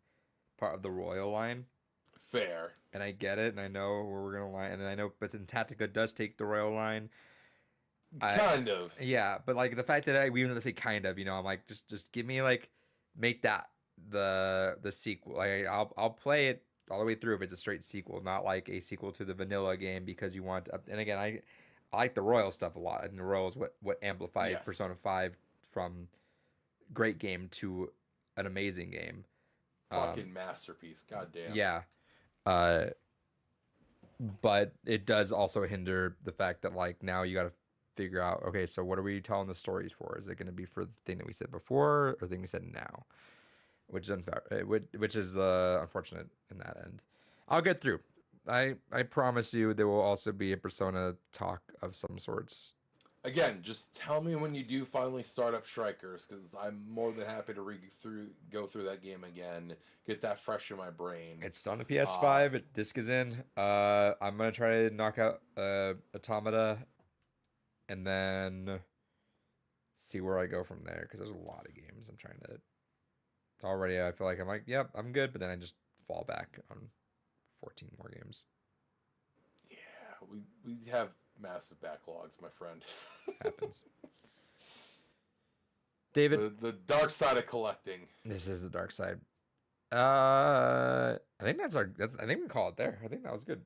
part of the Royal line. Fair. And I get it, and I know where we're gonna line, and then I know, but Tactica does take the Royal line. Kind of. Yeah, but like the fact that we even let's say kind of, I'm like, just give me like, make that the sequel. Like I'll play it all the way through if it's a straight sequel, not like a sequel to the vanilla game because you want. And again, I like the Royal stuff a lot, and the Royal is what amplified Yes. Persona 5 from great game to an amazing game. Fucking masterpiece. God damn. Yeah. Uh, but it does also hinder the fact that like now you got to figure out, okay, so what are we telling the stories for? Is it going to be for the thing that we said before or the thing we said now? Which is unfair, which is unfortunate in that end. I'll get through. I promise you there will also be a Persona talk of some sorts. Again, just tell me when you do finally start up Strikers, because I'm more than happy to go through that game again, get that fresh in my brain. It's still on the PS5. Disc is in. I'm gonna try to knock out Automata, and then see where I go from there. Because there's a lot of games I'm trying to. Already, I feel like I'm like, yep, I'm good, but then I just fall back on 14 more games. Yeah, we have massive backlogs, my friend. Happens. David, the dark side of collecting. This is the dark side. I think I think we call it there. I think that was good.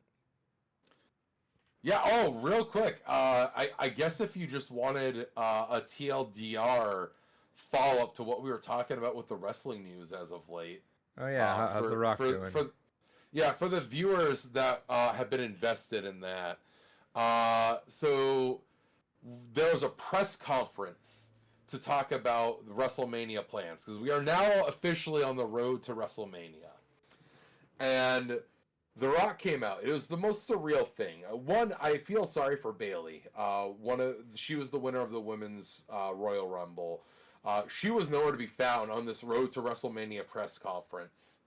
Yeah. Oh, real quick. I guess if you just wanted a TLDR follow up to what we were talking about with the wrestling news as of late. Oh yeah, how's The Rock doing? For the viewers that have been invested in that, so there was a press conference to talk about the WrestleMania plans because we are now officially on the road to WrestleMania, and The Rock came out. It was the most surreal thing. One, I feel sorry for Bayley. She was the winner of the women's Royal Rumble. She was nowhere to be found on this road to WrestleMania press conference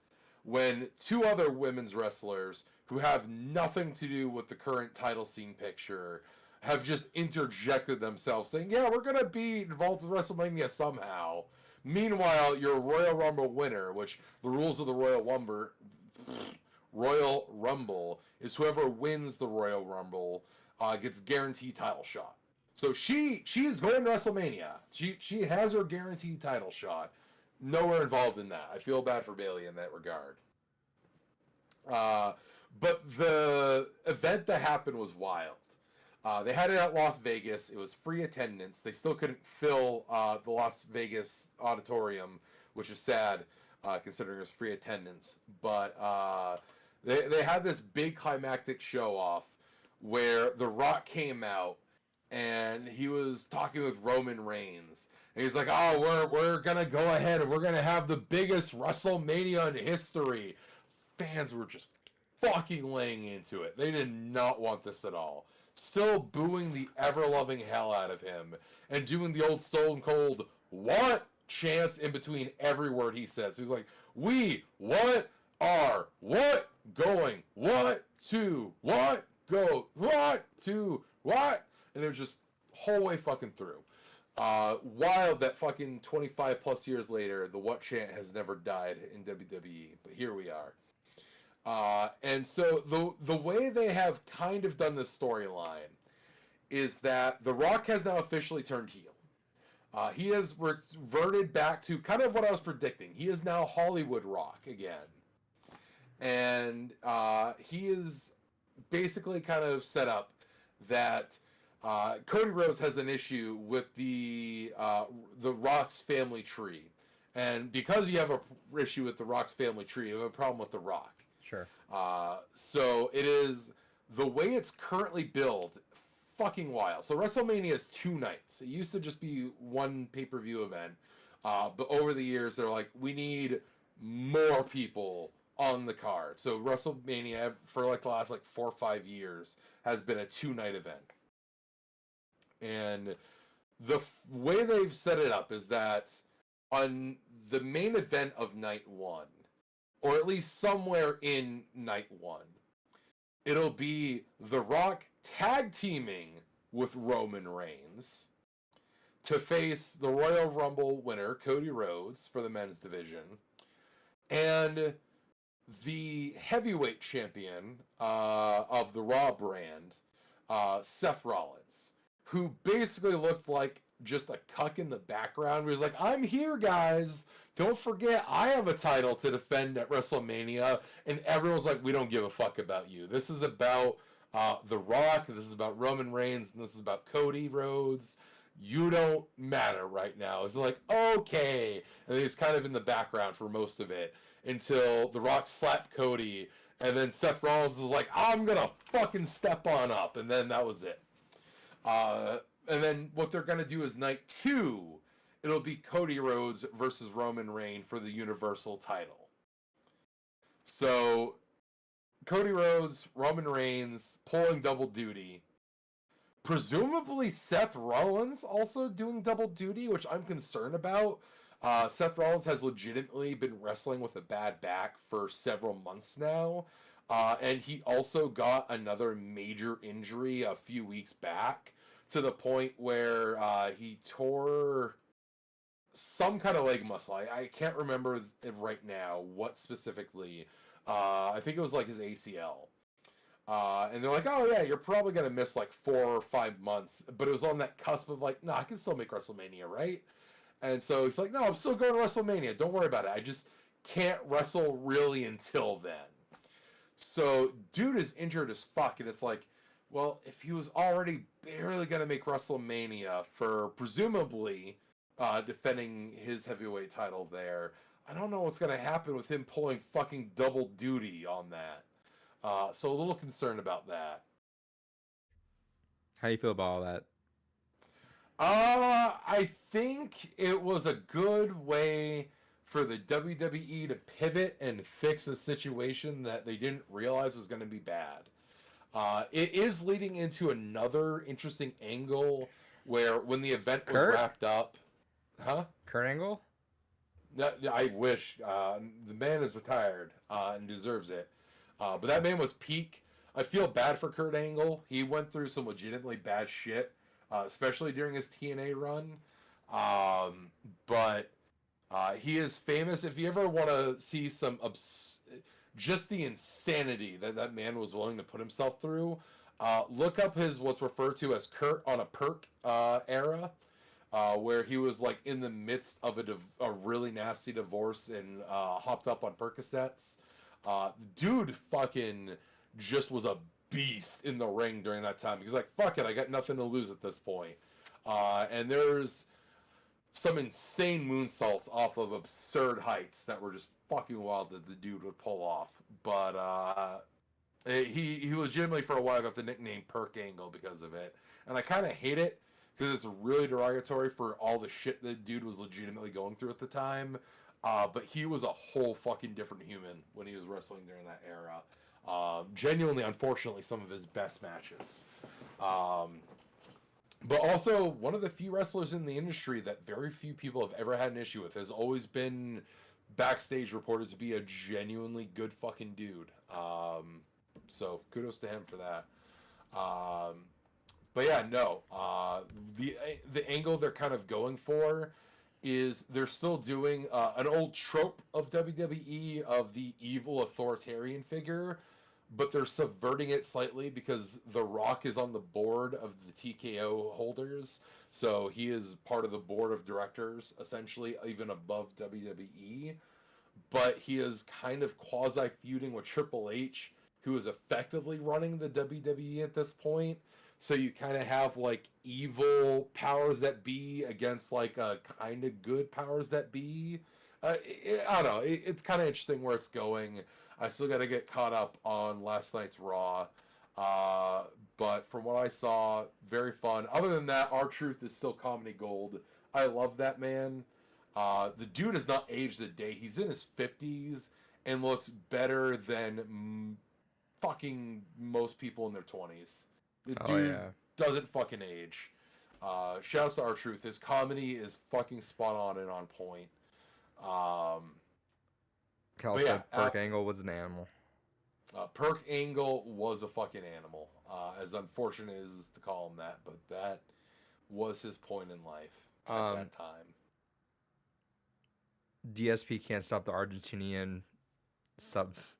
when two other women's wrestlers who have nothing to do with the current title scene picture have just interjected themselves saying, yeah, we're going to be involved with WrestleMania somehow. Meanwhile, your Royal Rumble winner, which the rules of the Royal Rumble is whoever wins the Royal Rumble gets guaranteed title shot. So she is going to WrestleMania. She has her guaranteed title shot. Nowhere involved in that. I feel bad for Bayley in that regard. But the event that happened was wild. They had it at Las Vegas. It was free attendance. They still couldn't fill the Las Vegas auditorium, which is sad considering it was free attendance. But they had this big climactic show off where The Rock came out and he was talking with Roman Reigns. And he's like, oh, we're going to go ahead and we're going to have the biggest WrestleMania in history. Fans were just fucking laying into it. They did not want this at all. Still booing the ever-loving hell out of him and doing the old Stone Cold what chants in between every word he says. He's like, we what are what going what to what go what to what, and it was just whole way fucking through. Wild that fucking 25 plus years later, the what chant has never died in WWE, but here we are. And so the way they have kind of done this storyline is that The Rock has now officially turned heel. He has reverted back to kind of what I was predicting. He is now Hollywood Rock again. And he is basically kind of set up that Cody Rhodes has an issue with the Rock's family tree. And because you have an issue with the Rock's family tree, you have a problem with The Rock. Sure. So it is the way it's currently built, fucking wild. So WrestleMania is 2 nights. It used to just be one pay-per-view event, but over the years they're like, we need more people on the card. So WrestleMania for like the last 4 or 5 years has been a 2-night event, and the way they've set it up is that on the main event of night 1. Or at least somewhere in night 1, it'll be The Rock tag teaming with Roman Reigns to face the Royal Rumble winner, Cody Rhodes, for the men's division, and the heavyweight champion of the Raw brand, Seth Rollins, who basically looked like just a cuck in the background where he's like, I'm here, guys. Don't forget, I have a title to defend at WrestleMania. And everyone's like, we don't give a fuck about you. This is about The Rock. This is about Roman Reigns. And this is about Cody Rhodes. You don't matter right now. It's like, okay. And he's kind of in the background for most of it until The Rock slapped Cody. And then Seth Rollins is like, I'm going to fucking step on up. And then that was it. And then what they're going to do is night 2, it'll be Cody Rhodes versus Roman Reigns for the Universal title. So, Cody Rhodes, Roman Reigns, pulling double duty. Presumably Seth Rollins also doing double duty, which I'm concerned about. Seth Rollins has legitimately been wrestling with a bad back for several months now. And he also got another major injury a few weeks back to the point where he tore some kind of leg muscle. I can't remember it right now what specifically. I think it was like his ACL. And they're like, oh yeah, you're probably going to miss like 4 or 5 months. But it was on that cusp of like, no, I can still make WrestleMania, right? And so he's like, no, I'm still going to WrestleMania. Don't worry about it. I just can't wrestle really until then. So dude is injured as fuck. And it's like, well, if he was already barely going to make WrestleMania for presumably defending his heavyweight title there, I don't know what's going to happen with him pulling fucking double duty on that. So a little concerned about that. How do you feel about all that? I think it was a good way for the WWE to pivot and fix a situation that they didn't realize was going to be bad. It is leading into another interesting angle where when the event was wrapped up... Huh? Kurt Angle? No, I wish. The man is retired and deserves it. But that man was peak. I feel bad for Kurt Angle. He went through some legitimately bad shit, especially during his TNA run. But he is famous. If you ever want to see some just the insanity that that man was willing to put himself through, look up his what's referred to as Kurt on a Perk era, where he was like in the midst of a really nasty divorce and hopped up on Percocets. Dude fucking just was a beast in the ring during that time. He's like, fuck it, I got nothing to lose at this point. And there's some insane moonsaults off of absurd heights that were just fucking wild that the dude would pull off. But he legitimately for a while got the nickname Perk Angle because of it. And I kind of hate it because it's really derogatory for all the shit the dude was legitimately going through at the time. But he was a whole fucking different human when he was wrestling during that era. Genuinely, unfortunately, some of his best matches. But also, one of the few wrestlers in the industry that very few people have ever had an issue with. Has always been backstage reported to be a genuinely good fucking dude. So, kudos to him for that. But yeah, no. The angle they're kind of going for is they're still doing an old trope of WWE of the evil authoritarian figure, but they're subverting it slightly because The Rock is on the board of the TKO holders. So he is part of the board of directors, essentially, even above WWE. But he is kind of quasi-feuding with Triple H, who is effectively running the WWE at this point. So you kind of have like evil powers that be against like a kind of good powers that be. I don't know. It's kind of interesting where it's going. I still got to get caught up on last night's Raw. But from what I saw, very fun. Other than that, R-Truth is still comedy gold. I love that man. The dude has not aged a day. He's in his 50s and looks better than fucking most people in their 20s. The dude doesn't fucking age. Shouts to R-Truth. His comedy is fucking spot on and on point. Perk Angle was an animal. Perk Angle was a fucking animal. As unfortunate as it is to call him that, but that was his point in life at that time. DSP can't stop the Argentinian subs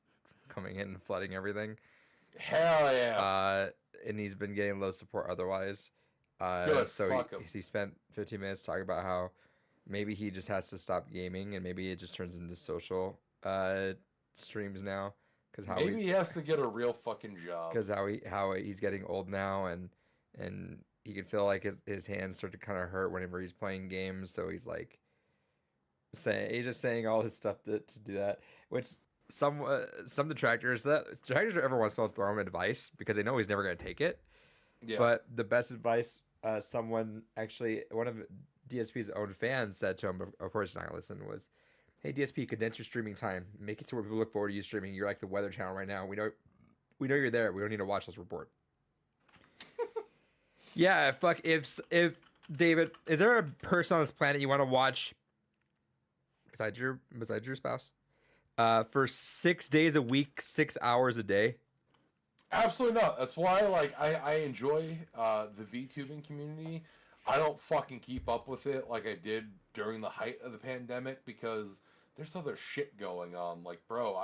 coming in and flooding everything. Hell yeah. And he's been getting low support otherwise. Good, So fuck him. he spent 15 minutes talking about how maybe he just has to stop gaming and maybe it just turns into social streams now because Maybe he has to get a real fucking job. how he's getting old now and he can feel like his hands start to kind of hurt whenever he's playing games. So he's like he's just saying all his stuff to do that, which some detractors every once in a while throw him advice because they know he's never going to take it. Yeah. But the best advice someone actually one of DSP's own fans said to him, of course he's not gonna listen, was, "Hey DSP, condense your streaming time, make it to where people look forward to you streaming. You're like the Weather Channel right now. We know you're there. We don't need to watch us report." Yeah, fuck. If David, is there a person on this planet you want to watch besides your spouse, for 6 days a week, 6 hours a day? Absolutely not. That's why, like, I enjoy the VTubing community. I don't fucking keep up with it like I did during the height of the pandemic because there's other shit going on. Like, bro,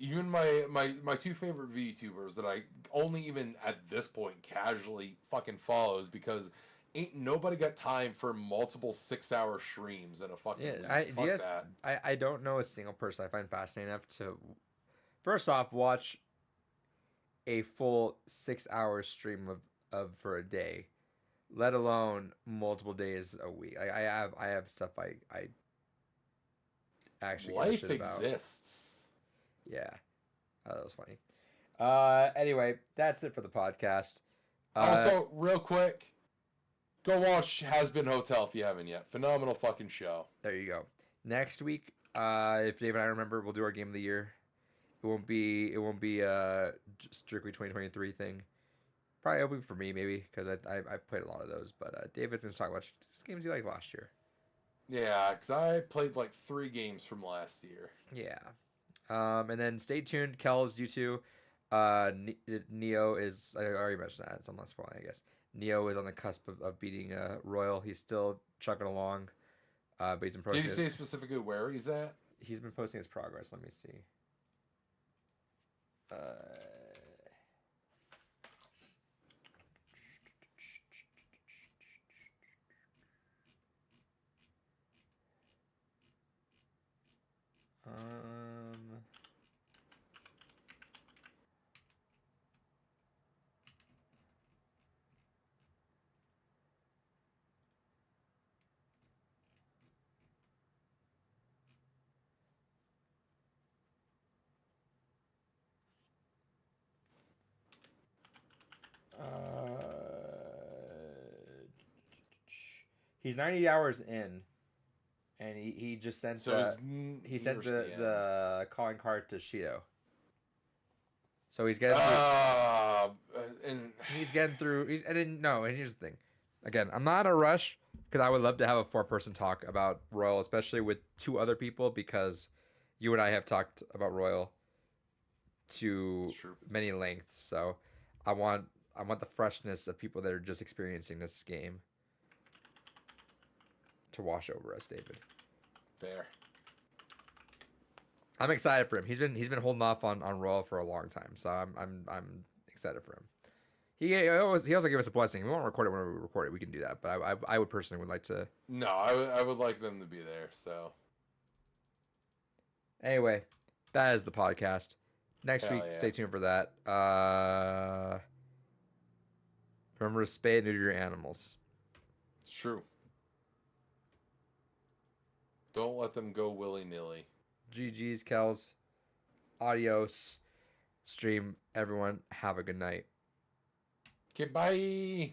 even my two favorite VTubers that I only even at this point casually fucking follows because ain't nobody got time for multiple 6-hour streams in a fucking week. Fuck that. I don't know a single person I find fascinating enough to, first off, watch a full 6 hour stream of for a day, let alone multiple days a week. I have stuff I actually Life give a shit about. exists. Yeah, that was funny. Anyway, that's it for the podcast. Also, real quick, go watch Has Been Hotel if you haven't yet. Phenomenal fucking show. There you go. Next week, if Dave and I remember, we'll do our game of the year. It won't be just strictly 2023 thing. Probably it'll be for me maybe because I played a lot of those. But David's gonna talk about just games he liked last year. Yeah, because I played like 3 games from last year. Yeah. And then stay tuned, Kells, you two. Neo is, I already mentioned that, so I'm not spoiling, I guess. Neo is on the cusp of beating Royal. He's still chugging along. But he's been posting. Did you say specifically where he's at? He's been posting his progress. Let me see. Um, he's 90 hours in, and he just sent the calling card to Shido. So he's getting through. And here's the thing. Again, I'm not in a rush because I would love to have a 4-person talk about Royal, especially with 2 other people, because you and I have talked about Royal to many lengths. So I want the freshness of people that are just experiencing this game to wash over us, David. Fair. I'm excited for him. He's been holding off on Royal for a long time, so I'm excited for him. He also gave us a blessing. We won't record it when we record it. We can do that, but I would personally would like to. No, I would like them to be there. So anyway, that is the podcast. Next Hell week, yeah. stay tuned for that. Remember to spay and neuter your animals. it's true. Don't let them go willy-nilly. GG's, Kells. Adios. Stream. Everyone, have a good night. Okay, bye.